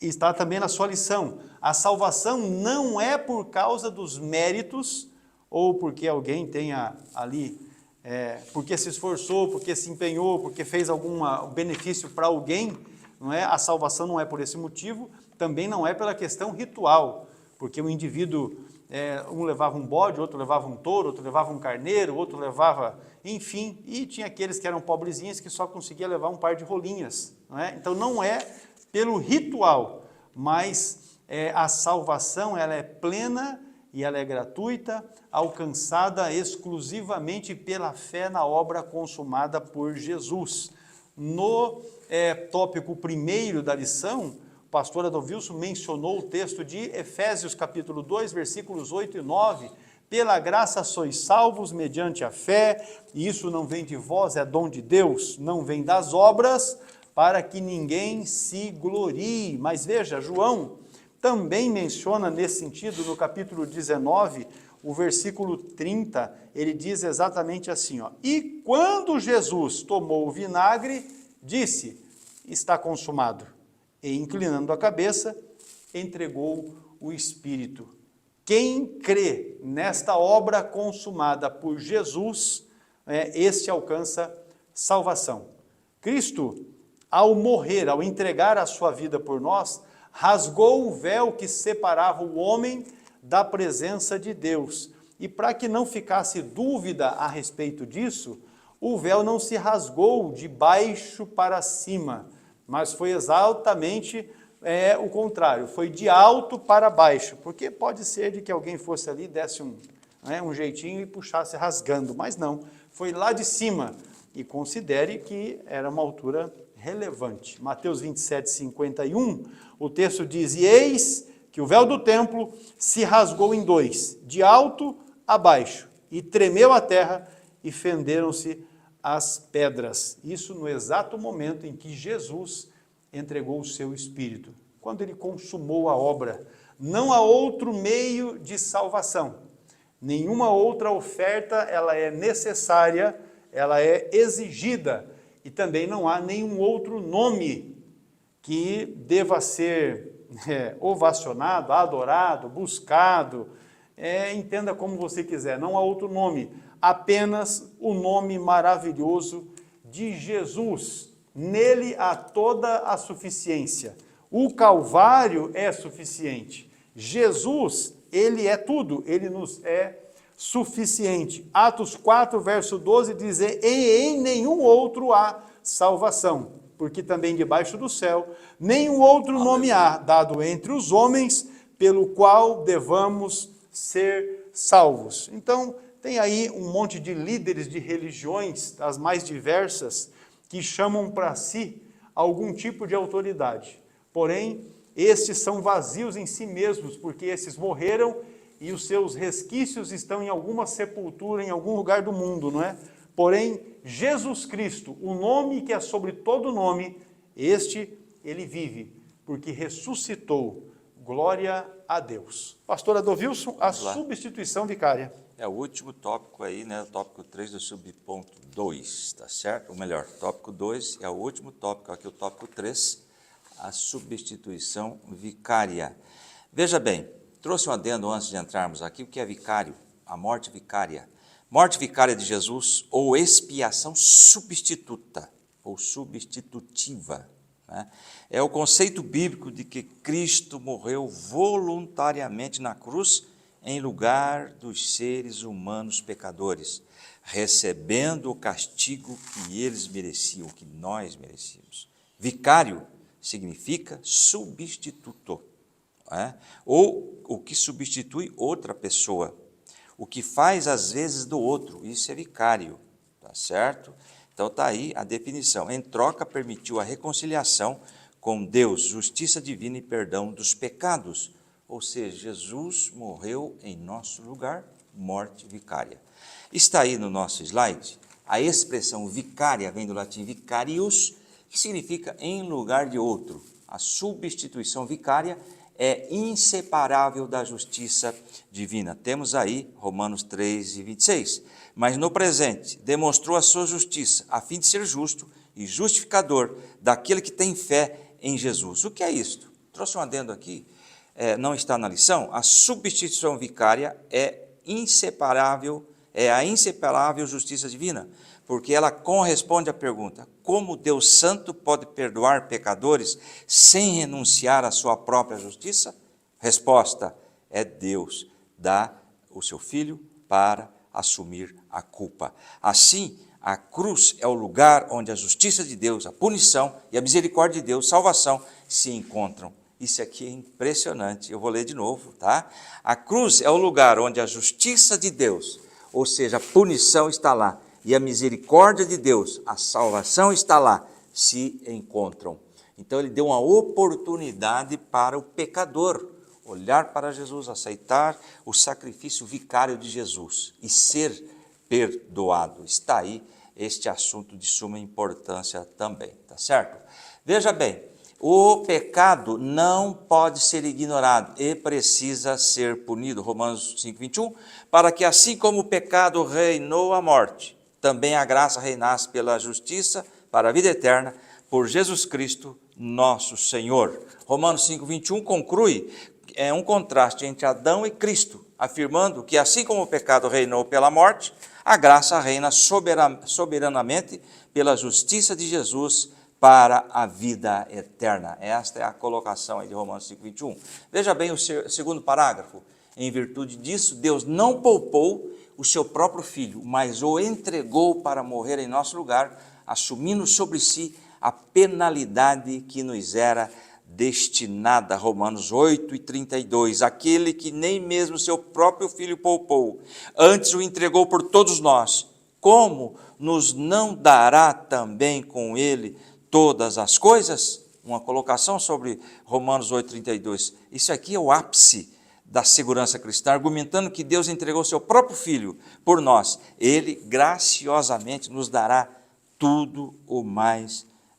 está também na sua lição, a salvação não é por causa dos méritos, ou porque alguém tenha ali, porque se esforçou, porque se empenhou, porque fez algum benefício para alguém, não é? A salvação não é por esse motivo, também não é pela questão ritual, porque o indivíduo, um levava um bode, outro levava um touro, outro levava um carneiro, outro levava, enfim, e tinha aqueles que eram pobrezinhos que só conseguia levar um par de rolinhas, não é? Então não é pelo ritual, mas a salvação ela é plena e ela é gratuita, alcançada exclusivamente pela fé na obra consumada por Jesus. No tópico primeiro da lição, o pastor Adolfo mencionou o texto de Efésios capítulo 2, versículos 8 e 9, pela graça sois salvos mediante a fé, e isso não vem de vós, é dom de Deus, não vem das obras, para que ninguém se glorie. Mas veja, João também menciona nesse sentido, no capítulo 19, o versículo 30, ele diz exatamente assim, ó, e quando Jesus tomou o vinagre, disse, está consumado. E inclinando a cabeça, entregou o Espírito. Quem crê nesta obra consumada por Jesus, este alcança salvação. Cristo, ao morrer, ao entregar a sua vida por nós, rasgou o véu que separava o homem da presença de Deus. E para que não ficasse dúvida a respeito disso, o véu não se rasgou de baixo para cima, mas foi exatamente o contrário, foi de alto para baixo, porque pode ser de que alguém fosse ali, desse um jeitinho e puxasse rasgando, mas não, foi lá de cima, e considere que era uma altura relevante. Mateus 27, 51, o texto diz, e eis que o véu do templo se rasgou em dois, de alto a baixo, e tremeu a terra, e fenderam-se as pedras. Isso no exato momento em que Jesus entregou o seu Espírito, quando ele consumou a obra. Não há outro meio de salvação. Nenhuma outra oferta ela é necessária, ela é exigida. E também não há nenhum outro nome que deva ser ovacionado, adorado, buscado. Entenda como você quiser, não há outro nome. Apenas o nome maravilhoso de Jesus. Nele há toda a suficiência. O Calvário é suficiente. Jesus, ele é tudo, ele nos é suficiente. Atos 4, verso 12 diz: e em nenhum outro há salvação, porque também debaixo do céu nenhum outro nome há dado entre os homens pelo qual devamos ser salvos. Então, tem aí um monte de líderes de religiões, das mais diversas, que chamam para si algum tipo de autoridade. Porém, estes são vazios em si mesmos, porque esses morreram e os seus resquícios estão em alguma sepultura, em algum lugar do mundo, não é? Porém, Jesus Cristo, o nome que é sobre todo nome, ele vive, porque ressuscitou. Glória a Deus. Pastor Adovilson, a substituição vicária. É o último tópico aí, né? O tópico 3 do subponto 2, tá certo? Ou melhor, tópico 2 é o último tópico, aqui o tópico 3, a substituição vicária. Veja bem, trouxe um adendo antes de entrarmos aqui, o que é vicário? A morte vicária. Morte vicária de Jesus ou expiação substituta ou substitutiva, né? É o conceito bíblico de que Cristo morreu voluntariamente na cruz em lugar dos seres humanos pecadores, recebendo o castigo que eles mereciam, que nós merecíamos. Vicário significa substituto, ou o que substitui outra pessoa, o que faz às vezes do outro, isso é vicário, tá certo? Então está aí a definição. Em troca, permitiu a reconciliação com Deus, justiça divina e perdão dos pecados. Ou seja, Jesus morreu em nosso lugar, morte vicária. Está aí no nosso slide, a expressão vicária vem do latim vicarius, que significa em lugar de outro. A substituição vicária é inseparável da justiça divina. Temos aí Romanos 3 e 26. Mas no presente demonstrou a sua justiça, a fim de ser justo e justificador daquele que tem fé em Jesus. O que é isto? Trouxe um adendo aqui, não está na lição. A substituição vicária é a inseparável justiça divina, porque ela corresponde à pergunta: como Deus Santo pode perdoar pecadores sem renunciar à sua própria justiça? Resposta: é Deus dá o seu Filho para assumir a culpa. Assim, a cruz é o lugar onde a justiça de Deus, a punição e a misericórdia de Deus, salvação, se encontram. Isso aqui é impressionante, eu vou ler de novo, tá? A cruz é o lugar onde a justiça de Deus, ou seja, a punição está lá, e a misericórdia de Deus, a salvação está lá, se encontram. Então ele deu uma oportunidade para o pecador olhar para Jesus, aceitar o sacrifício vicário de Jesus e ser perdoado. Está aí este assunto de suma importância também, tá certo? Veja bem, o pecado não pode ser ignorado e precisa ser punido. Romanos 5, 21, para que assim como o pecado reinou a morte, também a graça reinasse pela justiça para a vida eterna, por Jesus Cristo, nosso Senhor. Romanos 5, 21 conclui um contraste entre Adão e Cristo, afirmando que assim como o pecado reinou pela morte, a graça reina soberanamente pela justiça de Jesus para a vida eterna. Esta é a colocação aí de Romanos 5, 21. Veja bem o segundo parágrafo. Em virtude disso, Deus não poupou o seu próprio Filho, mas o entregou para morrer em nosso lugar, assumindo sobre si a penalidade que nos era destinada. Romanos 8 e 32, aquele que nem mesmo seu próprio Filho poupou, antes o entregou por todos nós, como nos não dará também com ele todas as coisas? Uma colocação sobre Romanos 8, 32. Isso aqui é o ápice da segurança cristã, argumentando que Deus entregou seu próprio Filho por nós, Ele graciosamente nos dará tudo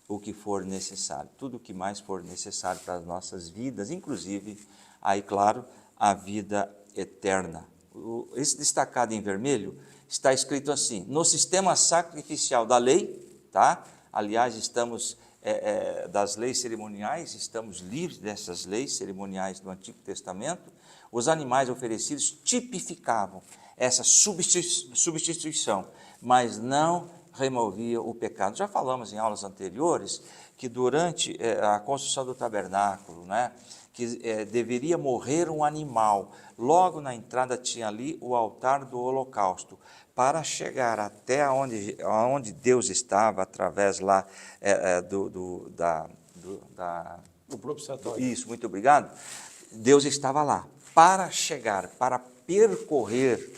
o que for necessário, tudo o que mais for necessário para as nossas vidas, inclusive, aí claro, a vida eterna. Esse destacado em vermelho está escrito assim: no sistema sacrificial da lei, tá? Aliás, estamos das leis cerimoniais, estamos livres dessas leis cerimoniais do Antigo Testamento. Os animais oferecidos tipificavam essa substituição, mas não removia o pecado. Já falamos em aulas anteriores que durante a construção do tabernáculo, né, que deveria morrer um animal. Logo na entrada tinha ali o altar do holocausto. Para chegar até onde Deus estava, através lá do propiciatório. Isso, muito obrigado. Deus estava lá. Para chegar, para percorrer,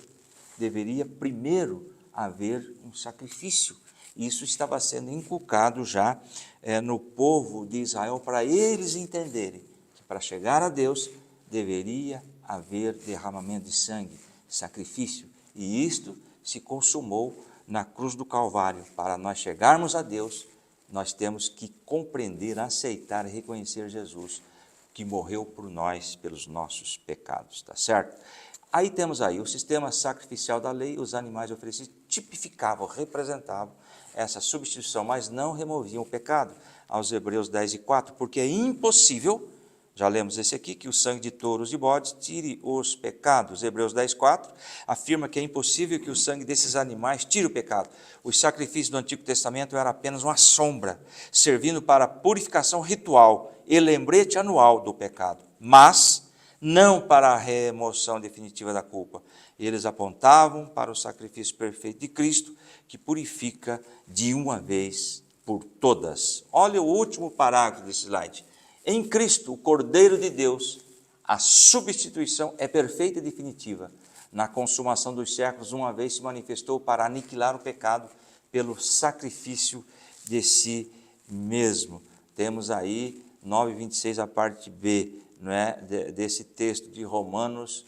deveria primeiro haver um sacrifício. Isso estava sendo inculcado já no povo de Israel, para eles entenderem que para chegar a Deus deveria haver derramamento de sangue, sacrifício. E isto se consumou na cruz do Calvário. Para nós chegarmos a Deus, nós temos que compreender, aceitar e reconhecer Jesus, que morreu por nós, pelos nossos pecados, tá certo? Aí temos aí o sistema sacrificial da lei, os animais oferecidos tipificavam, representavam essa substituição, mas não removiam o pecado, aos Hebreus 10:4, porque é impossível, já lemos esse aqui, que o sangue de touros e bodes tire os pecados. Hebreus 10:4 afirma que é impossível que o sangue desses animais tire o pecado. Os sacrifícios do Antigo Testamento eram apenas uma sombra, servindo para a purificação ritual e lembrete anual do pecado, mas não para a remoção definitiva da culpa. Eles apontavam para o sacrifício perfeito de Cristo, que purifica de uma vez por todas. Olha o último parágrafo desse slide. Em Cristo, o Cordeiro de Deus, a substituição é perfeita e definitiva. Na consumação dos séculos, uma vez se manifestou para aniquilar o pecado pelo sacrifício de si mesmo. Temos aí 9:26, a parte B, não é, desse texto de Romanos,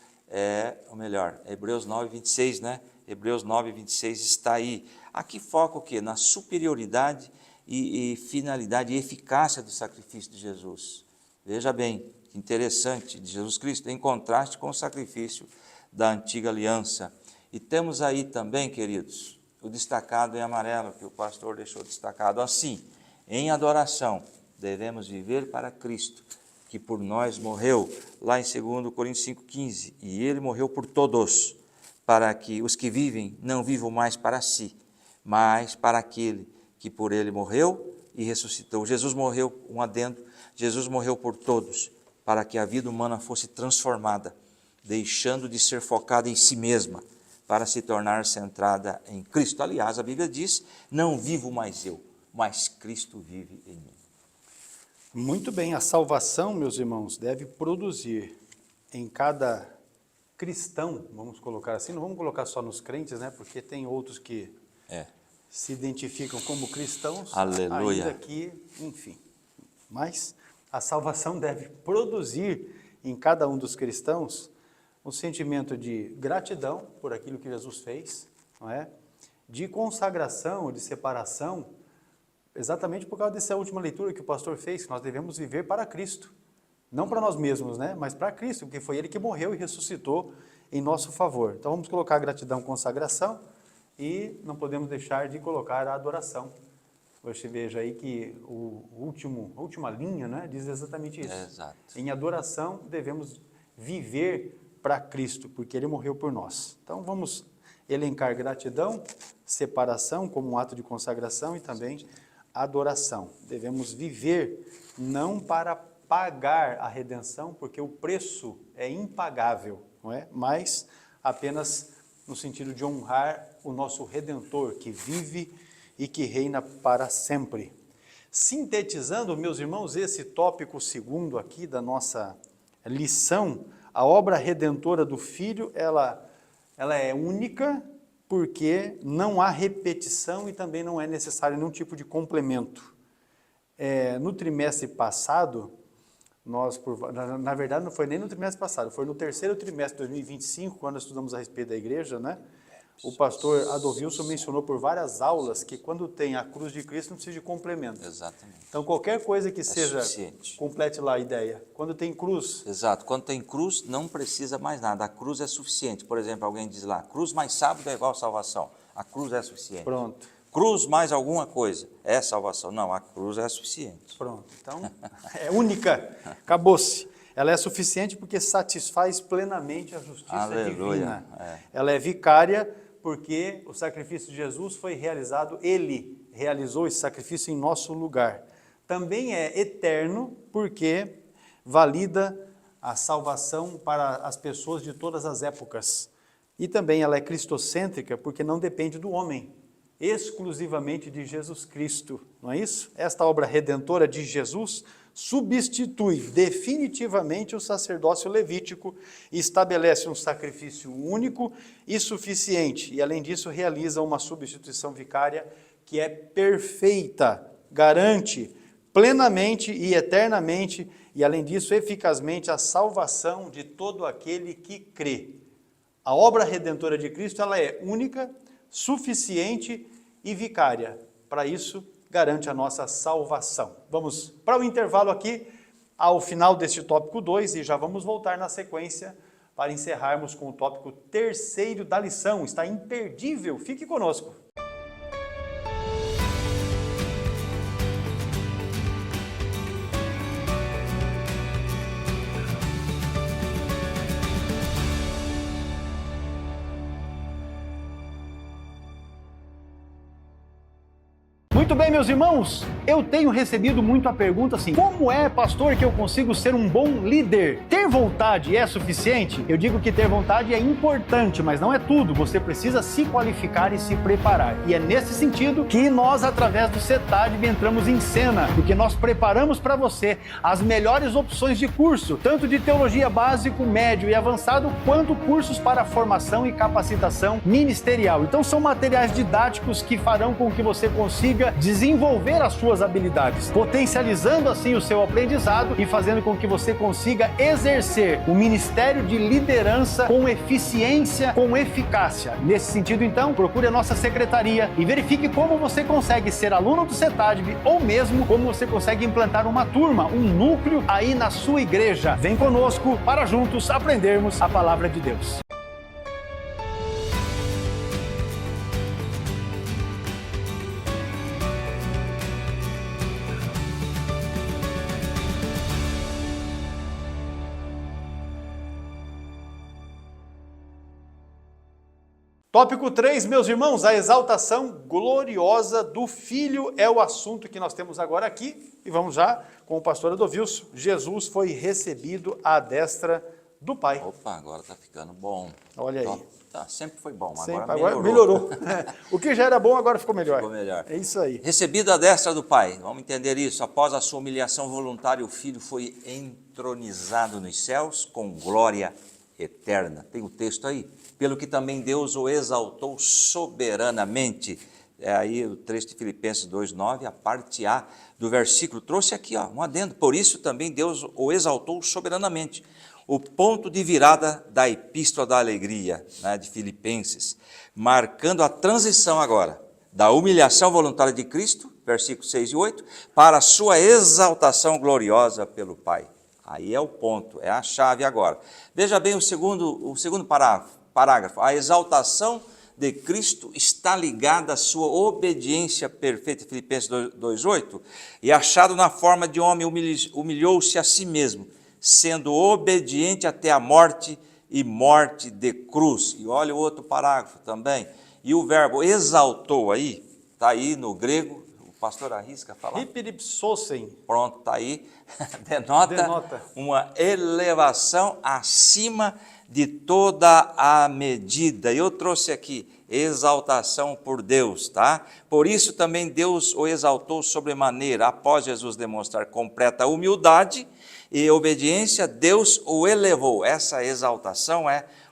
ou melhor, Hebreus 9:26, né? Hebreus 9:26 está aí. Aqui foca o quê? Na superioridade e finalidade e eficácia do sacrifício de Jesus. Veja bem, que interessante, de Jesus Cristo, em contraste com o sacrifício da antiga aliança. E temos aí também, queridos, o destacado em amarelo, que o pastor deixou destacado assim: em adoração, devemos viver para Cristo, que por nós morreu, lá em 2 Coríntios 5:15, e ele morreu por todos, para que os que vivem não vivam mais para si, mas para aquele que por ele morreu e ressuscitou. Jesus morreu, um adendo, Jesus morreu por todos, para que a vida humana fosse transformada, deixando de ser focada em si mesma, para se tornar centrada em Cristo. Aliás, a Bíblia diz: não vivo mais eu, mas Cristo vive em mim. Muito bem, a salvação, meus irmãos, deve produzir em cada cristão, vamos colocar assim, não vamos colocar só nos crentes, né? Porque tem outros que se identificam como cristãos, Aleluia. ainda que, enfim. Mas a salvação deve produzir em cada um dos cristãos um sentimento de gratidão por aquilo que Jesus fez, não é? De consagração, de separação, exatamente por causa dessa última leitura que o pastor fez, que nós devemos viver para Cristo. Não para nós mesmos, né? Mas para Cristo, porque foi Ele que morreu e ressuscitou em nosso favor. Então vamos colocar gratidão, consagração, e não podemos deixar de colocar a adoração. Você veja aí que a última linha, né, diz exatamente isso. Exato. Em adoração devemos viver para Cristo, porque Ele morreu por nós. Então vamos elencar gratidão, separação como um ato de consagração e também adoração. Devemos viver não para pagar a redenção, porque o preço é impagável, não é? Mas apenas no sentido de honrar o nosso Redentor, que vive e que reina para sempre. Sintetizando, meus irmãos, esse tópico segundo aqui da nossa lição, a obra redentora do Filho, ela é única, porque não há repetição e também não é necessário nenhum tipo de complemento. No trimestre passado, Na verdade, não foi nem no trimestre passado, foi no terceiro trimestre de 2025, quando nós estudamos a respeito da igreja, né? O pastor Adovilson mencionou por várias aulas que quando tem a cruz de Cristo não precisa de complemento. Exatamente. Então, qualquer coisa que seja, suficiente. complete lá a ideia. Quando tem cruz, Exato. Quando tem cruz, não precisa mais nada. A cruz é suficiente. Por exemplo, alguém diz lá, cruz mais sábado é igual salvação. A cruz é suficiente. pronto. Cruz mais alguma coisa é salvação. Não, a cruz é suficiente. Pronto. Então, é única. Acabou-se. Ela é suficiente porque satisfaz plenamente a justiça Aleluia. divina. É. Ela é vicária porque o sacrifício de Jesus foi realizado, ele realizou esse sacrifício em nosso lugar. Também é eterno porque valida a salvação para as pessoas de todas as épocas. E também ela é cristocêntrica porque não depende do homem, exclusivamente de Jesus Cristo, não é isso? Esta obra redentora de Jesus substitui definitivamente o sacerdócio levítico e estabelece um sacrifício único e suficiente. E, além disso, realiza uma substituição vicária que é perfeita, garante plenamente e eternamente, e, além disso, eficazmente a salvação de todo aquele que crê. A obra redentora de Cristo ela é única, suficiente e vicária. Para isso, garante a nossa salvação. Vamos para o intervalo aqui, ao final deste tópico 2, e já vamos voltar na sequência para encerrarmos com o tópico 3º da lição. Está imperdível, fique conosco. Muito bem, meus irmãos, eu tenho recebido muito a pergunta assim, como é, pastor, que eu consigo ser um bom líder? Ter vontade é suficiente? Eu digo que ter vontade é importante, mas não é tudo, você precisa se qualificar e se preparar. E é nesse sentido que nós, através do CETADB, entramos em cena, porque nós preparamos para você as melhores opções de curso, tanto de teologia básico, médio e avançado, quanto cursos para formação e capacitação ministerial. Então são materiais didáticos que farão com que você consiga desenvolver as suas habilidades, potencializando assim o seu aprendizado e fazendo com que você consiga exercer o ministério de liderança com eficiência, com eficácia. Nesse sentido, então, procure a nossa secretaria e verifique como você consegue ser aluno do CETADB ou mesmo como você consegue implantar uma turma, um núcleo aí na sua igreja. Vem conosco para juntos aprendermos a palavra de Deus. Tópico 3, meus irmãos, a exaltação gloriosa do Filho é o assunto que nós temos agora aqui. E vamos já com o pastor Adovilson. Jesus foi recebido à destra do Pai. Opa, agora está ficando bom. Olha aí. Tá, sempre foi bom, Sempre, agora melhorou. O que já era bom agora ficou melhor. Ficou melhor. É isso aí. Recebido à destra do Pai, vamos entender isso. Após a sua humilhação voluntária, o Filho foi entronizado nos céus com glória eterna. Tem o texto aí. Pelo que também Deus o exaltou soberanamente. É aí o trecho de Filipenses 2,9, a parte A do versículo. Trouxe aqui um adendo. Por isso também Deus o exaltou soberanamente. O ponto de virada da Epístola da Alegria, né, de Filipenses, marcando a transição agora da humilhação voluntária de Cristo, versículos 6 e 8, para a sua exaltação gloriosa pelo Pai. Aí é o ponto, é a chave agora. Veja bem o segundo parágrafo. A exaltação de Cristo está ligada à sua obediência perfeita, Filipenses 2,8, e achado na forma de homem, humilhou-se a si mesmo, sendo obediente até a morte e morte de cruz. E olha o outro parágrafo também. E o verbo exaltou aí, está aí no grego, o pastor arrisca falar? Hipiripsosen. Pronto, está aí, denota uma elevação acima de toda a medida. Eu trouxe aqui exaltação por Deus, tá? Por isso também Deus o exaltou sobremaneira. Após Jesus demonstrar completa humildade e obediência, Deus o elevou. Essa exaltação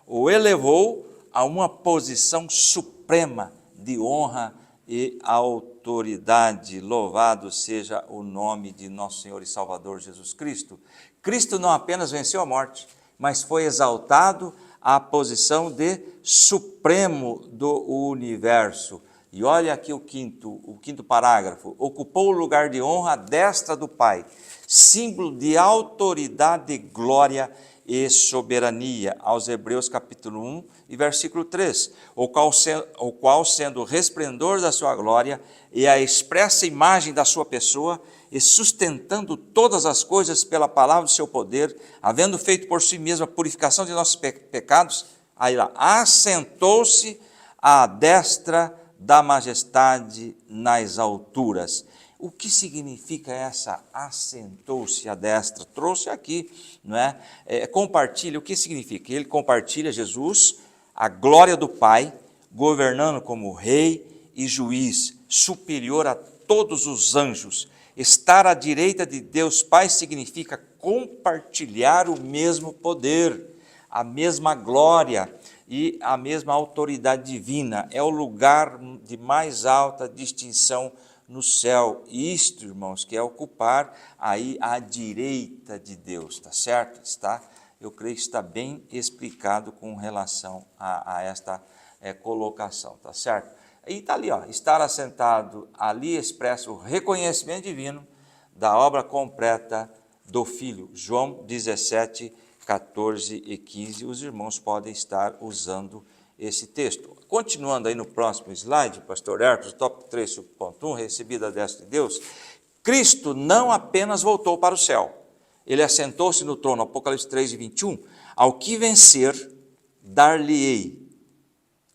o elevou a uma posição suprema de honra e autoridade. Louvado seja o nome de nosso Senhor e Salvador Jesus Cristo. Cristo não apenas venceu a morte, mas foi exaltado à posição de supremo do universo. E olha aqui o quinto parágrafo. Ocupou o lugar de honra à destra do Pai, símbolo de autoridade, glória e soberania, aos Hebreus capítulo 1 e versículo 3, o qual sendo o resplendor da sua glória e a expressa imagem da sua pessoa, e sustentando todas as coisas pela palavra do seu poder, havendo feito por si mesmo a purificação de nossos pecados, aí lá, assentou-se à destra da majestade nas alturas. O que significa essa assentou-se à destra? Trouxe aqui, não é? Compartilha, o que significa? Ele compartilha Jesus, a glória do Pai, governando como rei e juiz, superior a todos os anjos. Estar à direita de Deus Pai significa compartilhar o mesmo poder, a mesma glória e a mesma autoridade divina. É o lugar de mais alta distinção no céu. Isto, irmãos, que é ocupar aí à direita de Deus, tá certo? Está, eu creio que está bem explicado com relação a esta colocação, tá certo? E está ali, ó, estar assentado ali expressa o reconhecimento divino da obra completa do Filho. João 17, 14 e 15, os irmãos podem estar usando esse texto. Continuando aí no próximo slide, pastor Herpes, tópico 3.1, recebida a destra de Deus, Cristo não apenas voltou para o céu, ele assentou-se no trono, Apocalipse 3 e 21, ao que vencer, dar-lhe-ei,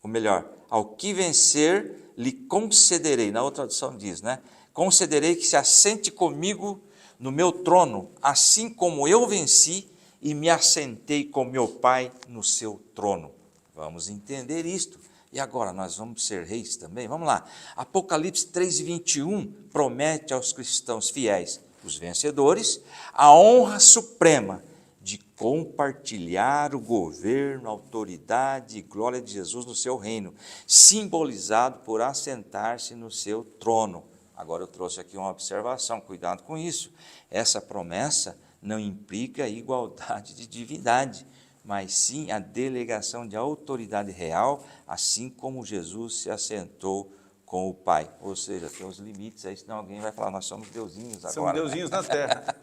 ou melhor, ao que vencer, lhe concederei, na outra tradução diz, né? Concederei que se assente comigo no meu trono, assim como eu venci e me assentei com meu Pai no seu trono. Vamos entender isto. E agora, nós vamos ser reis também? Vamos lá. Apocalipse 3 e 21 promete aos cristãos fiéis, os vencedores, a honra suprema de compartilhar o governo, a autoridade e glória de Jesus no seu reino, simbolizado por assentar-se no seu trono. Agora eu trouxe aqui uma observação, cuidado com isso. Essa promessa não implica igualdade de divindade, mas sim a delegação de autoridade real, assim como Jesus se assentou com o Pai. Ou seja, tem os limites aí, senão alguém vai falar, nós somos deusinhos agora. Somos deusinhos na terra.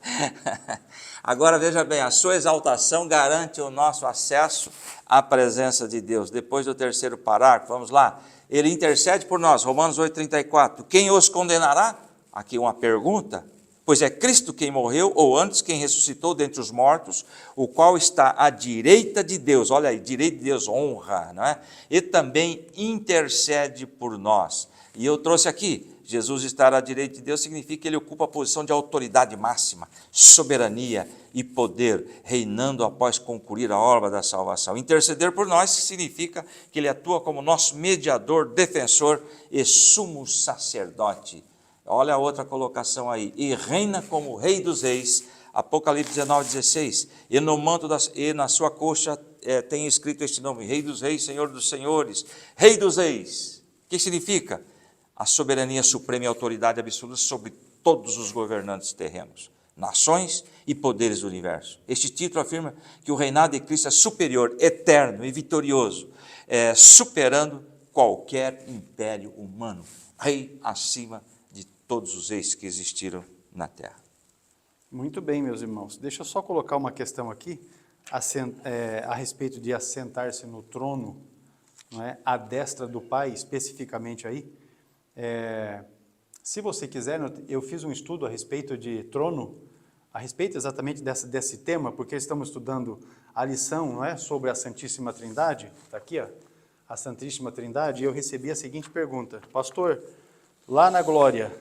Agora, veja bem, a sua exaltação garante o nosso acesso à presença de Deus. Depois do terceiro parágrafo, vamos lá. Ele intercede por nós, Romanos 8,34. Quem os condenará? Aqui uma pergunta. Pois é Cristo quem morreu, ou antes quem ressuscitou dentre os mortos, o qual está à direita de Deus, olha aí, direita de Deus, honra, não é? E também intercede por nós. E eu trouxe aqui, Jesus estar à direita de Deus significa que ele ocupa a posição de autoridade máxima, soberania e poder, reinando após concluir a obra da salvação. Interceder por nós significa que ele atua como nosso mediador, defensor e sumo sacerdote. Olha a outra colocação aí, e reina como rei dos reis, Apocalipse 19, 16, e no manto e na sua coxa tem escrito este nome, Rei dos reis, Senhor dos senhores, Rei dos reis. O que significa? A soberania suprema e autoridade absoluta sobre todos os governantes terrenos, nações e poderes do universo. Este título afirma que o reinado de Cristo é superior, eterno e vitorioso, superando qualquer império humano, rei acima de todos os reis que existiram na terra. Muito bem, meus irmãos. Deixa eu só colocar uma questão aqui a respeito de assentar-se no trono, não é? À destra do Pai, especificamente aí. Se você quiser, eu fiz um estudo a respeito de trono, a respeito exatamente desse tema, porque estamos estudando a lição, não é? Sobre a Santíssima Trindade. Está aqui, ó, a Santíssima Trindade, e eu recebi a seguinte pergunta: pastor, lá na glória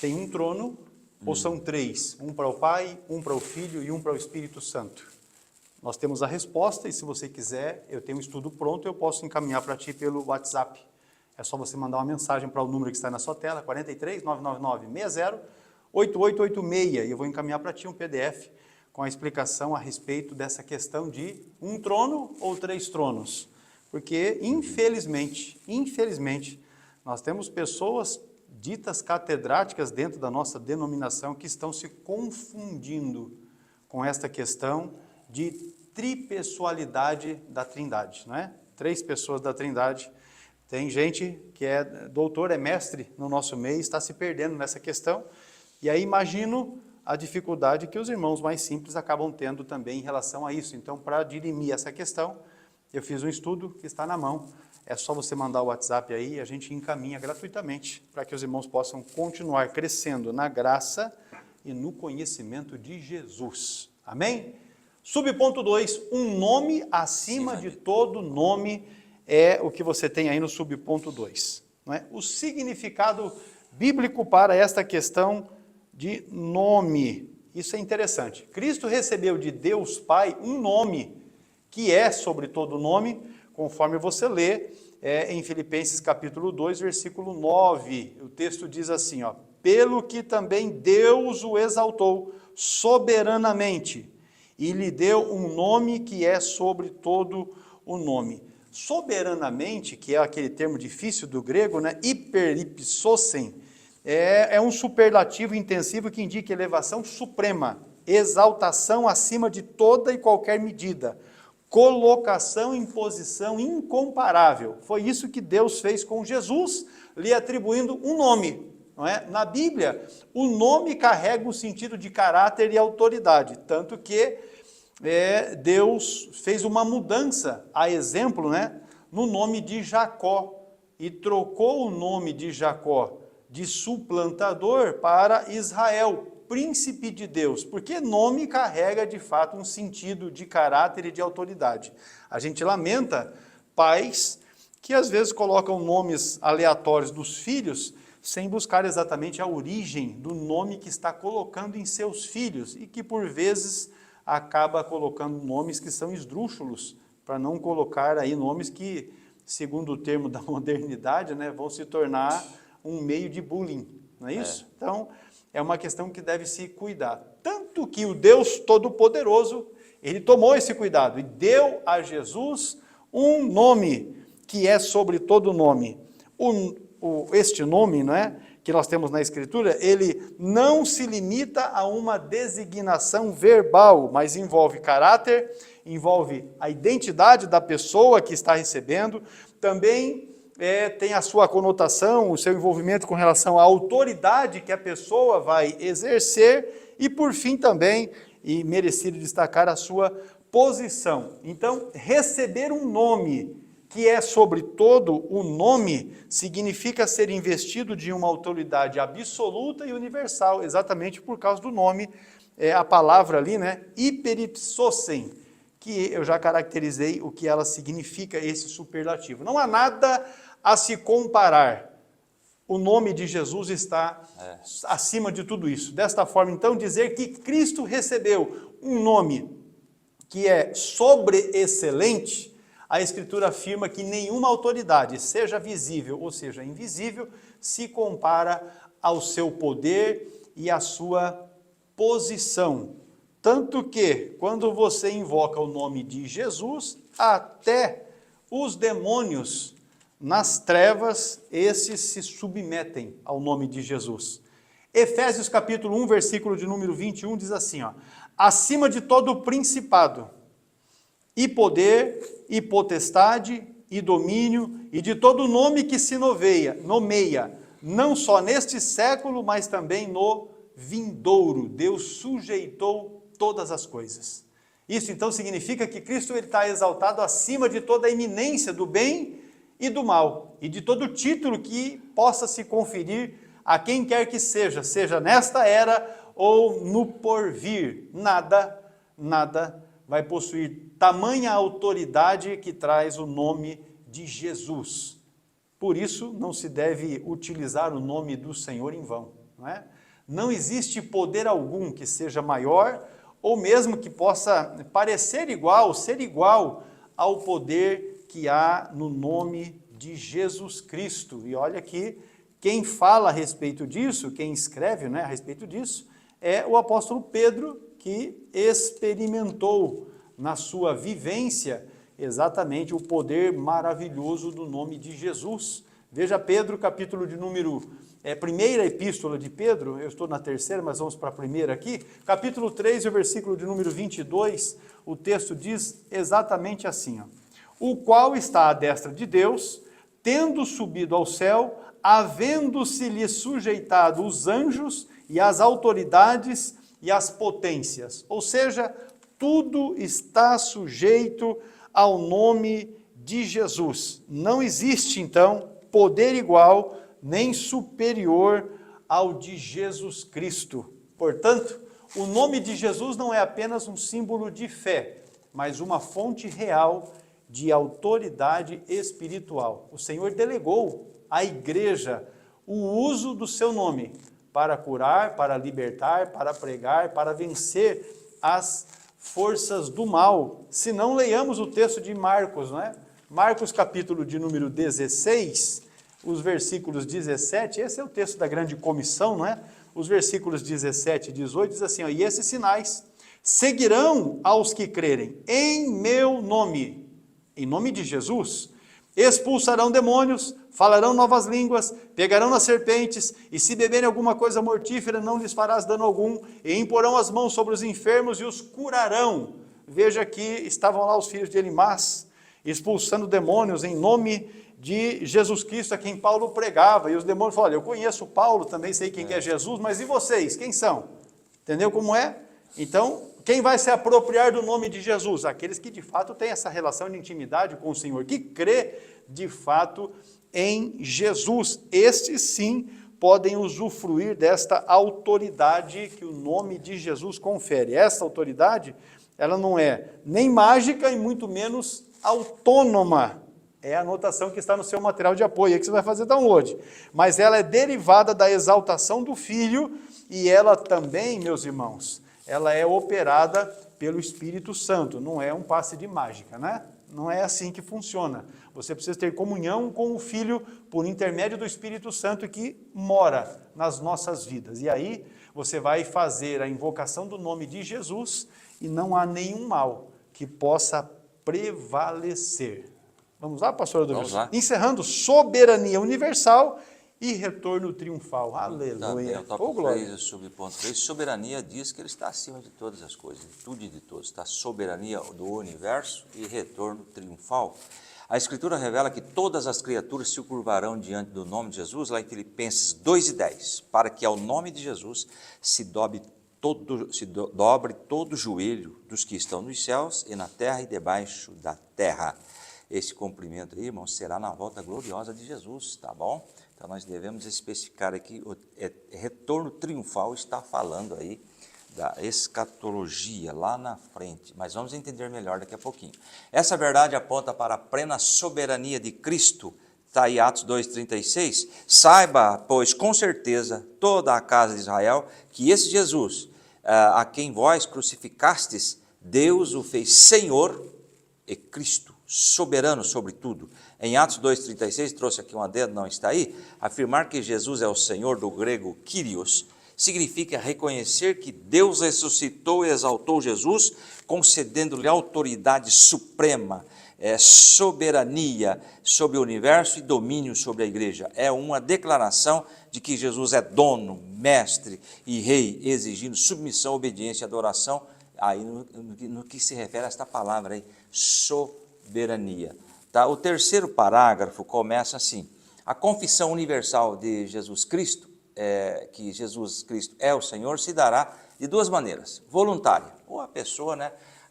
tem um trono ou são três? Um para o Pai, um para o Filho e um para o Espírito Santo? Nós temos a resposta e se você quiser, eu tenho um estudo pronto, eu posso encaminhar para ti pelo WhatsApp. É só você mandar uma mensagem para o número que está na sua tela, 43 999 60 8886, e eu vou encaminhar para ti um PDF com a explicação a respeito dessa questão de um trono ou três tronos. Porque, infelizmente, Nós temos pessoas ditas catedráticas dentro da nossa denominação que estão se confundindo com esta questão de tripessoalidade da Trindade, não é? 3 pessoas da Trindade. Tem gente que é doutor, é mestre no nosso meio, está se perdendo nessa questão. E aí imagino a dificuldade que os irmãos mais simples acabam tendo também em relação a isso. Então, para dirimir essa questão, eu fiz um estudo que está na mão. É só você mandar o WhatsApp aí e a gente encaminha gratuitamente para que os irmãos possam continuar crescendo na graça e no conhecimento de Jesus. Amém? Subponto 2, um nome acima de todo nome é o que você tem aí no subponto 2. Não é? O significado bíblico para esta questão de nome. Isso é interessante. Cristo recebeu de Deus Pai um nome, que é sobre todo nome, conforme você lê em Filipenses capítulo 2, versículo 9. O texto diz assim, ó, pelo que também Deus o exaltou soberanamente, e lhe deu um nome que é sobre todo o nome. Soberanamente, que é aquele termo difícil do grego, né? Hyperipsosen, é um superlativo intensivo que indica elevação suprema, exaltação acima de toda e qualquer medida, colocação em posição incomparável. Foi isso que Deus fez com Jesus, lhe atribuindo um nome. Não é? Na Bíblia, o nome carrega um sentido de caráter e autoridade, tanto que Deus fez uma mudança, a exemplo, né, no nome de Jacó, e trocou o nome de Jacó de suplantador para Israel, príncipe de Deus, porque nome carrega de fato um sentido de caráter e de autoridade. A gente lamenta pais que às vezes colocam nomes aleatórios dos filhos sem buscar exatamente a origem do nome que está colocando em seus filhos e que por vezes acaba colocando nomes que são esdrúxulos, para não colocar aí nomes que, segundo o termo da modernidade, né, vão se tornar um meio de bullying, não é isso? Então, é uma questão que deve se cuidar. Tanto que o Deus Todo-Poderoso, ele tomou esse cuidado e deu a Jesus um nome que é sobre todo nome. Este nome, não é, que nós temos na Escritura, ele não se limita a uma designação verbal, mas envolve caráter, envolve a identidade da pessoa que está recebendo, também tem a sua conotação, o seu envolvimento com relação à autoridade que a pessoa vai exercer e, por fim, também, e merecido destacar, a sua posição. Então, receber um nome que é sobre todo o nome, significa ser investido de uma autoridade absoluta e universal, exatamente por causa do nome, a palavra ali, né, hyperipsosen, que eu já caracterizei o que ela significa, esse superlativo. Não há nada a se comparar. O nome de Jesus está acima de tudo isso. Desta forma, então, dizer que Cristo recebeu um nome que é sobreexcelente, a Escritura afirma que nenhuma autoridade, seja visível ou seja invisível, se compara ao seu poder e à sua posição. Tanto que, quando você invoca o nome de Jesus, até os demônios nas trevas, esses se submetem ao nome de Jesus. Efésios capítulo 1, versículo de número 21, diz assim, ó, acima de todo principado, e poder, e potestade, e domínio, e de todo nome que se nomeia, não só neste século, mas também no vindouro. Deus sujeitou todas as coisas. Isso então significa que Cristo está exaltado acima de toda a iminência do bem e do mal, e de todo título que possa se conferir a quem quer que seja, seja nesta era ou no porvir. Nada vai possuir tamanha autoridade que traz o nome de Jesus. Por isso, não se deve utilizar o nome do Senhor em vão. Não é? Não existe poder algum que seja maior, ou mesmo que possa parecer igual, ser igual ao poder que há no nome de Jesus Cristo. E olha aqui, quem fala a respeito disso, quem escreve, né, a respeito disso, é o apóstolo Pedro, que experimentou na sua vivência exatamente o poder maravilhoso do nome de Jesus. Veja Pedro, capítulo de número... primeira epístola de Pedro, eu estou na terceira, mas vamos para a primeira aqui. Capítulo 3, o versículo de número 22, o texto diz exatamente assim, ó, o qual está à destra de Deus, tendo subido ao céu, havendo-se-lhe sujeitado os anjos e as autoridades e as potências. Ou seja, tudo está sujeito ao nome de Jesus. Não existe, então, poder igual nem superior ao de Jesus Cristo. Portanto, o nome de Jesus não é apenas um símbolo de fé, mas uma fonte real de autoridade espiritual. O Senhor delegou à igreja o uso do seu nome para curar, para libertar, para pregar, para vencer as forças do mal. Se não, leiamos o texto de Marcos, não é? Marcos, capítulo de número 16, os versículos 17, esse é o texto da grande comissão, não é? Os versículos 17 e 18 diz assim, ó, e esses sinais seguirão aos que crerem em meu nome, em nome de Jesus, expulsarão demônios, falarão novas línguas, pegarão nas serpentes, e se beberem alguma coisa mortífera, não lhes farás dano algum, e imporão as mãos sobre os enfermos e os curarão. Veja que estavam lá os filhos de Elimás, expulsando demônios em nome de Jesus Cristo, a quem Paulo pregava, e os demônios falaram, eu conheço Paulo, também sei quem que é Jesus, mas e vocês, quem são? Entendeu como é? Então, quem vai se apropriar do nome de Jesus? Aqueles que de fato têm essa relação de intimidade com o Senhor, que crê de fato em Jesus. Estes sim podem usufruir desta autoridade que o nome de Jesus confere. Essa autoridade, ela não é nem mágica e muito menos autônoma. É a anotação que está no seu material de apoio, aí que você vai fazer download. Mas ela é derivada da exaltação do Filho e ela também, meus irmãos, ela é operada pelo Espírito Santo, não é um passe de mágica, né? Não é assim que funciona. Você precisa ter comunhão com o Filho por intermédio do Espírito Santo que mora nas nossas vidas. E aí você vai fazer a invocação do nome de Jesus e não há nenhum mal que possa prevalecer. Vamos lá, pastor Adolfo? Vamos lá. Encerrando, soberania universal e retorno triunfal. Aleluia. Tá bem, o tópico 3, subponto 3, soberania diz que ele está acima de todas as coisas, de tudo e de todos. Está soberania do universo e retorno triunfal. A Escritura revela que todas as criaturas se curvarão diante do nome de Jesus, lá em Filipenses 2:10, para que ao nome de Jesus se dobre todo o joelho dos que estão nos céus e na terra e debaixo da terra. Esse cumprimento aí, irmãos, será na volta gloriosa de Jesus, tá bom? Então nós devemos especificar aqui, retorno triunfal está falando aí da escatologia lá na frente, mas vamos entender melhor daqui a pouquinho. Essa verdade aponta para a plena soberania de Cristo, está aí Atos 2:36, saiba, pois com certeza toda a casa de Israel, que esse Jesus, a quem vós crucificastes, Deus o fez Senhor e Cristo, soberano sobre tudo. Em Atos 2:36, trouxe aqui um adendo, não está aí, afirmar que Jesus é o Senhor, do grego Kyrios, significa reconhecer que Deus ressuscitou e exaltou Jesus, concedendo-lhe autoridade suprema, soberania sobre o universo e domínio sobre a igreja. É uma declaração de que Jesus é dono, mestre e rei, exigindo submissão, obediência e adoração, aí no que se refere a esta palavra aí, soberania. Tá? O terceiro parágrafo começa assim, a confissão universal de Jesus Cristo, que Jesus Cristo é o Senhor, se dará de duas maneiras, voluntária, ou a pessoa,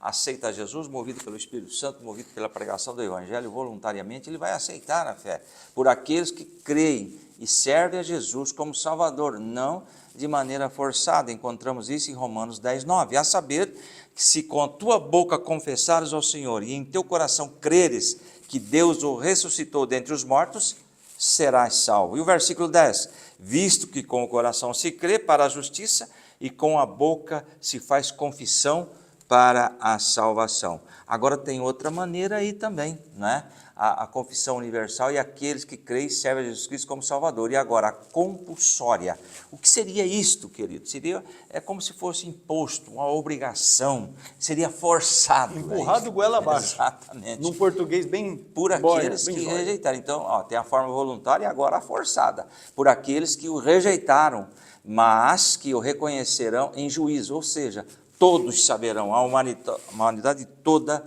aceita Jesus, movido pelo Espírito Santo, movido pela pregação do Evangelho, voluntariamente ele vai aceitar a fé, por aqueles que creem e servem a Jesus como Salvador, não de maneira forçada. Encontramos isso em Romanos 10:9, a saber, que se com a tua boca confessares ao Senhor e em teu coração creres que Deus o ressuscitou dentre os mortos, serás salvo. E o versículo 10, visto que com o coração se crê para a justiça e com a boca se faz confissão para a salvação. Agora tem outra maneira aí também, a confissão universal e aqueles que creem e servem a Jesus Cristo como Salvador. E agora, a compulsória. O que seria isto, querido? É como se fosse imposto, uma obrigação, seria forçado. Empurrado goela abaixo. Exatamente. Num português bem por aqueles que rejeitaram. Então, tem a forma voluntária e agora a forçada. Por aqueles que o rejeitaram, mas que o reconhecerão em juízo. Ou seja, todos saberão, a humanidade toda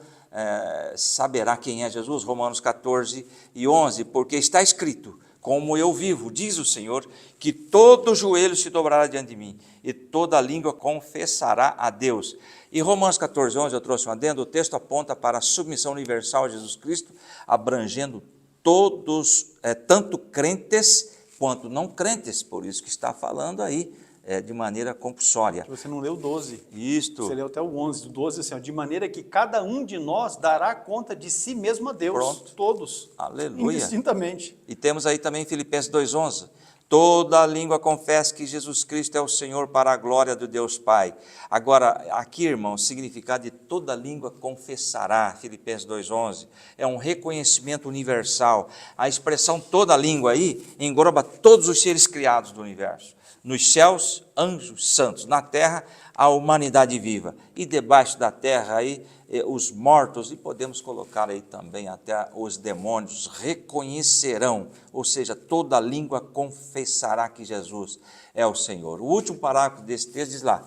saberá quem é Jesus. Romanos 14:11, porque está escrito, como eu vivo, diz o Senhor, que todo joelho se dobrará diante de mim, e toda língua confessará a Deus. E Romanos 14:11, eu trouxe um adendo, o texto aponta para a submissão universal a Jesus Cristo, abrangendo todos, tanto crentes quanto não crentes, por isso que está falando aí, de maneira compulsória. Você não leu o 12. Isto. Você leu até o 11. O 12 assim, de maneira que cada um de nós dará conta de si mesmo a Deus. Pronto. Todos. Aleluia. Indistintamente. E temos aí também Filipenses 2:11. Toda língua confessa que Jesus Cristo é o Senhor para a glória do Deus Pai. Agora, aqui, irmão, o significado de toda língua confessará, Filipenses 2:11, é um reconhecimento universal. A expressão toda língua aí engloba todos os seres criados do universo. Nos céus, anjos santos, na terra, a humanidade viva, e debaixo da terra aí, os mortos, e podemos colocar aí também até os demônios, reconhecerão, ou seja, toda língua confessará que Jesus é o Senhor. O último parágrafo desse texto diz lá,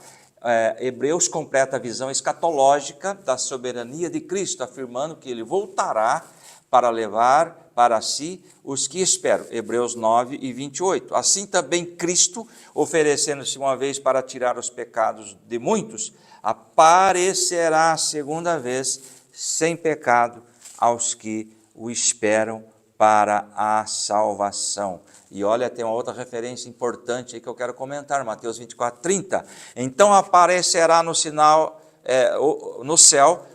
Hebreus completa a visão escatológica da soberania de Cristo, afirmando que ele voltará para levar para si os que esperam. Hebreus 9:28. Assim também Cristo, oferecendo-se uma vez para tirar os pecados de muitos, aparecerá a segunda vez sem pecado aos que o esperam para a salvação. E olha, tem uma outra referência importante aí que eu quero comentar, Mateus 24:30. Então aparecerá no céu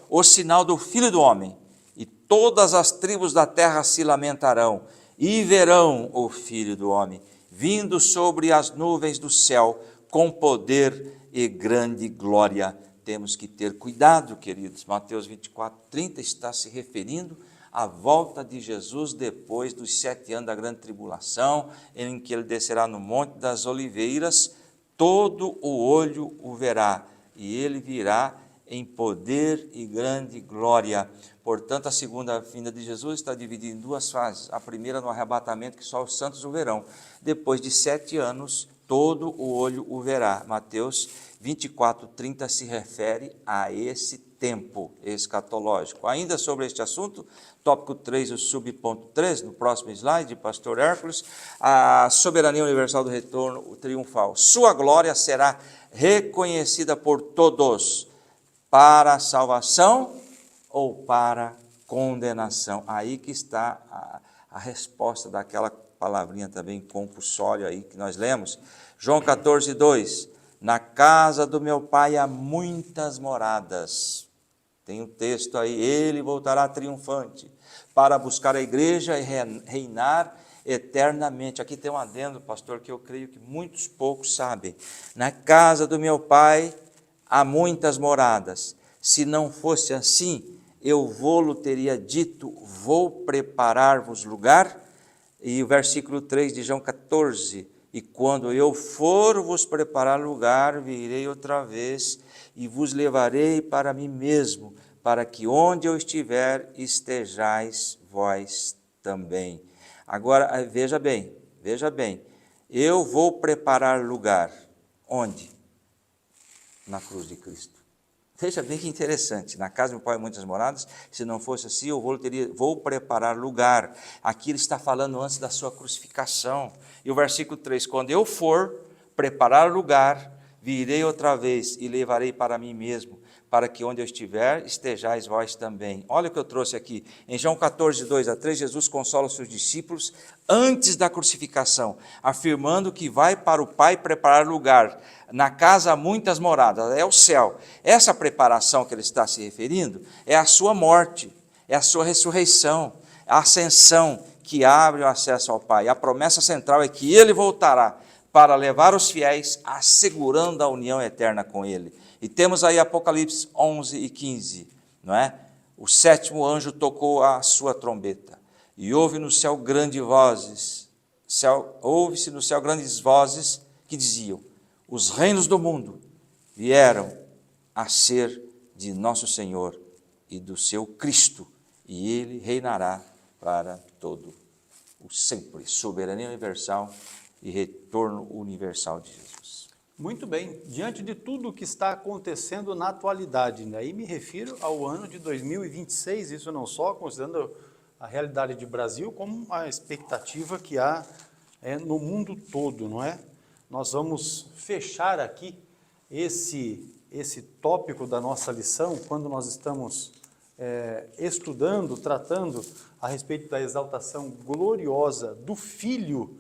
o sinal do Filho do Homem, e todas as tribos da terra se lamentarão, e verão o Filho do Homem, vindo sobre as nuvens do céu, com poder e grande glória. Temos que ter cuidado, queridos. Mateus 24:30 está se referindo à volta de Jesus depois dos 7 anos da grande tribulação, em que ele descerá no Monte das Oliveiras, todo o olho o verá, e ele virá em poder e grande glória. Portanto, a segunda vinda de Jesus está dividida em duas fases. A primeira no arrebatamento, que só os santos o verão. Depois de 7 anos, todo o olho o verá. Mateus 24:30 se refere a esse tempo escatológico. Ainda sobre este assunto, tópico 3, o subponto 3, no próximo slide, pastor Hércules, a soberania universal do retorno triunfal. Sua glória será reconhecida por todos, para a salvação ou para condenação. Aí que está a resposta daquela palavrinha também compulsória aí que nós lemos. João 14:2, na casa do meu pai há muitas moradas. Tem um texto aí, ele voltará triunfante para buscar a igreja e reinar eternamente. Aqui tem um adendo, pastor, que eu creio que muitos poucos sabem. Na casa do meu pai há muitas moradas. Se não fosse assim, eu vou-lo teria dito, vou preparar-vos lugar. E o versículo 3 de João 14, e quando eu for vos preparar lugar, virei outra vez e vos levarei para mim mesmo, para que onde eu estiver, estejais vós também. Agora, veja bem, eu vou preparar lugar. Onde? Na cruz de Cristo. Veja bem que interessante, na casa do meu pai há muitas moradas, se não fosse assim, eu vou preparar lugar. Aqui ele está falando antes da sua crucificação. E o versículo 3, quando eu for preparar lugar, virei outra vez e levarei para mim mesmo, para que onde eu estiver, estejais vós também. Olha o que eu trouxe aqui. Em João 14:2-3, Jesus consola os seus discípulos antes da crucificação, afirmando que vai para o Pai preparar lugar. Na casa há muitas moradas, é o céu. Essa preparação que ele está se referindo é a sua morte, é a sua ressurreição, a ascensão que abre o acesso ao Pai. A promessa central é que ele voltará para levar os fiéis, assegurando a união eterna com ele. E temos aí Apocalipse 11:15, não é? O 7º anjo tocou a sua trombeta, E ouve-se no céu grandes vozes que diziam: os reinos do mundo vieram a ser de nosso Senhor e do seu Cristo, e ele reinará para todo o sempre. Soberania universal e retorno universal de Jesus. Muito bem, diante de tudo o que está acontecendo na atualidade, aí me refiro ao ano de 2026, isso não só considerando a realidade de Brasil, como a expectativa que há no mundo todo, não é? Nós vamos fechar aqui esse tópico da nossa lição, quando nós estamos estudando, tratando a respeito da exaltação gloriosa do Filho.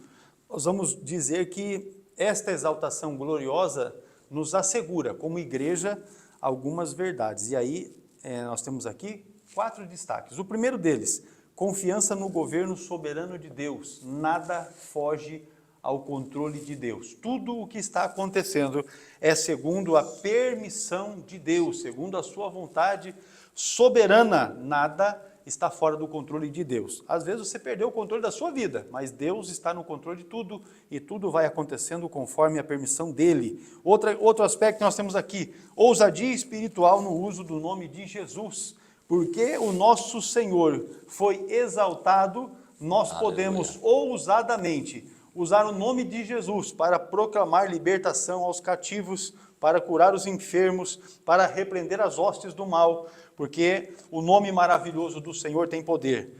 Nós vamos dizer que esta exaltação gloriosa nos assegura, como igreja, algumas verdades. E aí, nós temos aqui 4 destaques. O primeiro deles, confiança no governo soberano de Deus. Nada foge ao controle de Deus. Tudo o que está acontecendo é segundo a permissão de Deus, segundo a sua vontade soberana. Nada está fora do controle de Deus. Às vezes você perdeu o controle da sua vida, mas Deus está no controle de tudo e tudo vai acontecendo conforme a permissão dele. Outro aspecto que nós temos aqui, ousadia espiritual no uso do nome de Jesus. Porque o nosso Senhor foi exaltado, nós podemos ousadamente usar o nome de Jesus para proclamar libertação aos cativos, para curar os enfermos, para repreender as hostes do mal, porque o nome maravilhoso do Senhor tem poder.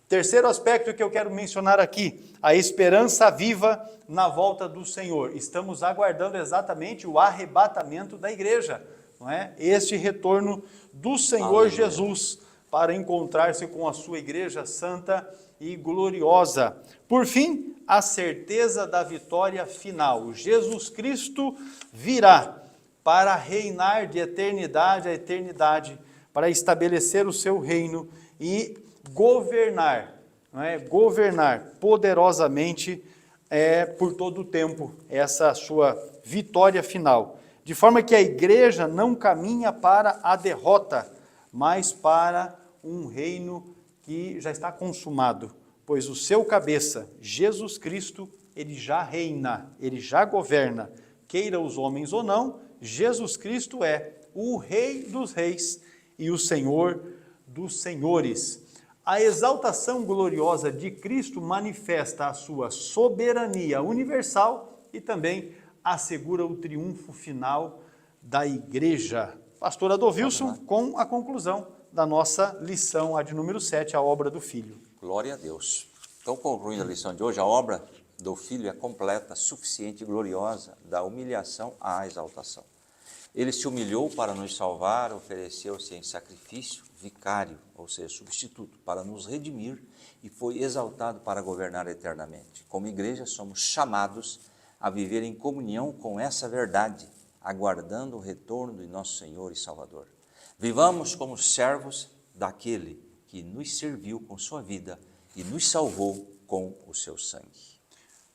Terceiro aspecto que eu quero mencionar aqui, a esperança viva na volta do Senhor. Estamos aguardando exatamente o arrebatamento da igreja, não é? Este retorno do Senhor Jesus para encontrar-se com a sua igreja santa e gloriosa. Por fim, a certeza da vitória final. Jesus Cristo virá para reinar de eternidade a eternidade, para estabelecer o seu reino e governar, não é? Governar poderosamente por todo o tempo, essa sua vitória final. De forma que a igreja não caminha para a derrota, mas para um reino que já está consumado, pois o seu cabeça, Jesus Cristo, ele já reina, ele já governa. Queira os homens ou não, Jesus Cristo é o Rei dos reis e o Senhor dos senhores. A exaltação gloriosa de Cristo manifesta a sua soberania universal e também assegura o triunfo final da igreja. Pastor Adolfilson, com a conclusão da nossa lição, a de número 7, a obra do Filho. Glória a Deus. Então, concluindo a lição de hoje, a obra do Filho é completa, suficiente e gloriosa, da humilhação à exaltação. Ele se humilhou para nos salvar, ofereceu-se em sacrifício vicário, ou seja, substituto, para nos redimir e foi exaltado para governar eternamente. Como igreja, somos chamados a viver em comunhão com essa verdade, aguardando o retorno de nosso Senhor e Salvador. Vivamos como servos daquele que nos serviu com sua vida e nos salvou com o seu sangue.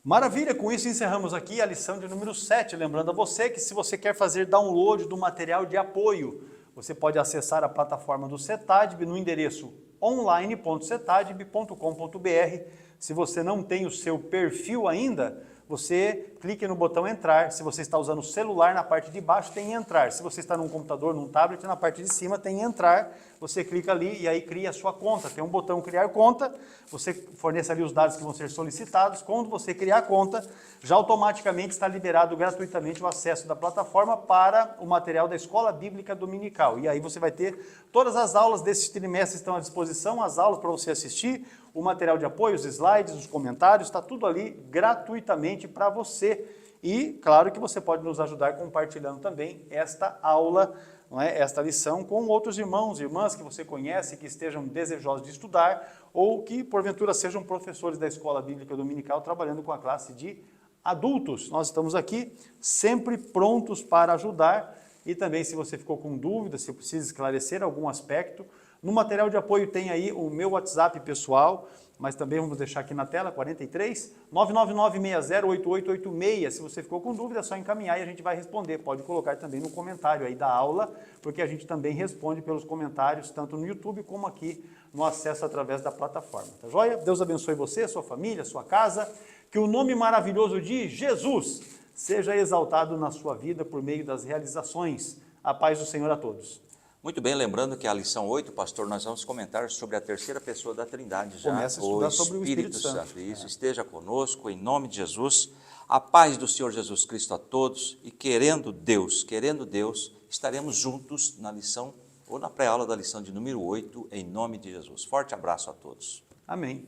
Maravilha, com isso encerramos aqui a lição de número 7, lembrando a você que se você quer fazer download do material de apoio, você pode acessar a plataforma do CETADB no endereço online.cetadb.com.br. Se você não tem o seu perfil ainda, você clique no botão entrar. Se você está usando o celular, na parte de baixo tem entrar. Se você está num computador, num tablet, na parte de cima tem entrar. Você clica ali e aí cria a sua conta. Tem um botão criar conta, você fornece ali os dados que vão ser solicitados. Quando você criar a conta, já automaticamente está liberado gratuitamente o acesso da plataforma para o material da Escola Bíblica Dominical. E aí você vai ter todas as aulas desse trimestre estão à disposição, as aulas para você assistir, o material de apoio, os slides, os comentários, está tudo ali gratuitamente para você. E claro que você pode nos ajudar compartilhando também esta aula, não é? Esta lição com outros irmãos e irmãs que você conhece, que estejam desejosos de estudar ou que porventura sejam professores da Escola Bíblica Dominical trabalhando com a classe de adultos. Nós estamos aqui sempre prontos para ajudar e também se você ficou com dúvidas, se precisa esclarecer algum aspecto, no material de apoio tem aí o meu WhatsApp pessoal, mas também vamos deixar aqui na tela, 43 999608886. Se você ficou com dúvida, é só encaminhar e a gente vai responder. Pode colocar também no comentário aí da aula, porque a gente também responde pelos comentários, tanto no YouTube como aqui no acesso através da plataforma, tá joia? Deus abençoe você, sua família, sua casa, que o nome maravilhoso de Jesus seja exaltado na sua vida por meio das realizações. A paz do Senhor a todos. Muito bem, lembrando que a lição 8, pastor, nós vamos comentar sobre a terceira pessoa da Trindade já. Começa a estudar sobre o Espírito Santo. Isso, esteja conosco, em nome de Jesus. A paz do Senhor Jesus Cristo a todos e querendo Deus, estaremos juntos na lição ou na pré-aula da lição de número 8, em nome de Jesus. Forte abraço a todos. Amém.